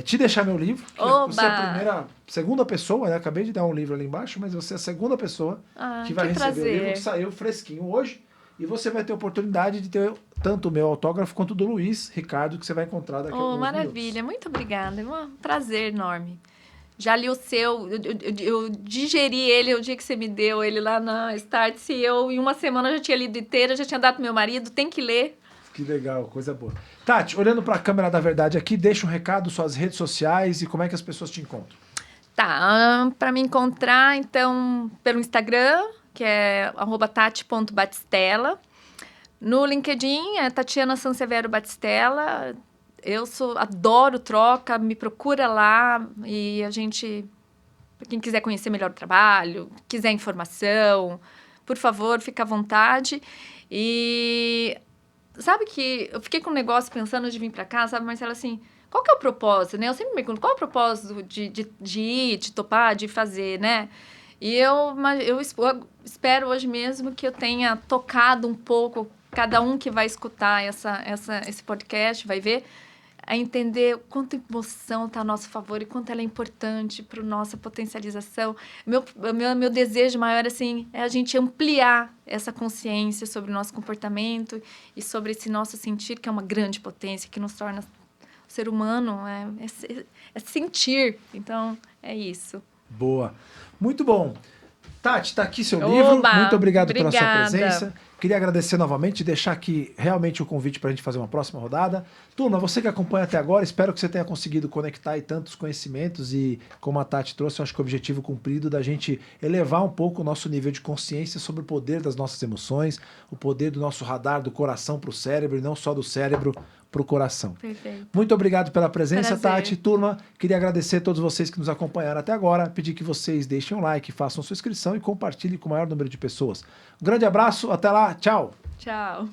Te deixar meu livro. Você é a segunda pessoa, né? Acabei de dar um livro ali embaixo, mas você é a segunda pessoa que vai receber o livro que saiu fresquinho hoje. E você vai ter a oportunidade de ter tanto o meu autógrafo quanto o do Luiz Ricardo, que você vai encontrar daqui a alguns maravilha, minutos. Muito obrigada. É um prazer enorme. Já li o seu, eu digeri ele o dia que você me deu ele lá na Start. E eu, em uma semana, já tinha lido inteira, já tinha dado pro meu marido, tem que ler. Que legal, coisa boa. Tati, olhando para a câmera da verdade aqui, deixa um recado, suas redes sociais e como é que as pessoas te encontram. Tá, para me encontrar, então, pelo Instagram, que é @tati.batistella. No LinkedIn, é Tatiana Sansevero Batistella. Eu adoro troca, me procura lá e a gente, para quem quiser conhecer melhor o trabalho, quiser informação, por favor, fica à vontade. E sabe que eu fiquei com um negócio pensando de vir para cá, sabe, Marcela, assim, qual que é o propósito, né? Eu sempre me pergunto, qual é o propósito de ir, de topar, de fazer, né? E eu espero hoje mesmo que eu tenha tocado um pouco, cada um que vai escutar esse podcast vai ver, a entender o quanto a emoção está a nosso favor e quanto ela é importante para a nossa potencialização. Meu desejo maior assim, é a gente ampliar essa consciência sobre o nosso comportamento e sobre esse nosso sentir, que é uma grande potência, que nos torna ser humano, é sentir. Então, é isso. Boa. Muito bom. Tati, está aqui seu Oba, livro. Muito obrigado obrigada. pela sua presença. Queria agradecer novamente e deixar aqui realmente o convite para a gente fazer uma próxima rodada. Turma, você que acompanha até agora, espero que você tenha conseguido conectar aí tantos conhecimentos e, como a Tati trouxe, eu acho que o objetivo cumprido da gente elevar um pouco o nosso nível de consciência sobre o poder das nossas emoções, o poder do nosso radar do coração para o cérebro e não só do cérebro para o coração. Perfeito. Muito obrigado pela presença, Prazer. Tati. Turma, queria agradecer a todos vocês que nos acompanharam até agora, pedir que vocês deixem um like, façam sua inscrição e compartilhem com o maior número de pessoas. Um grande abraço, até lá, tchau! Tchau.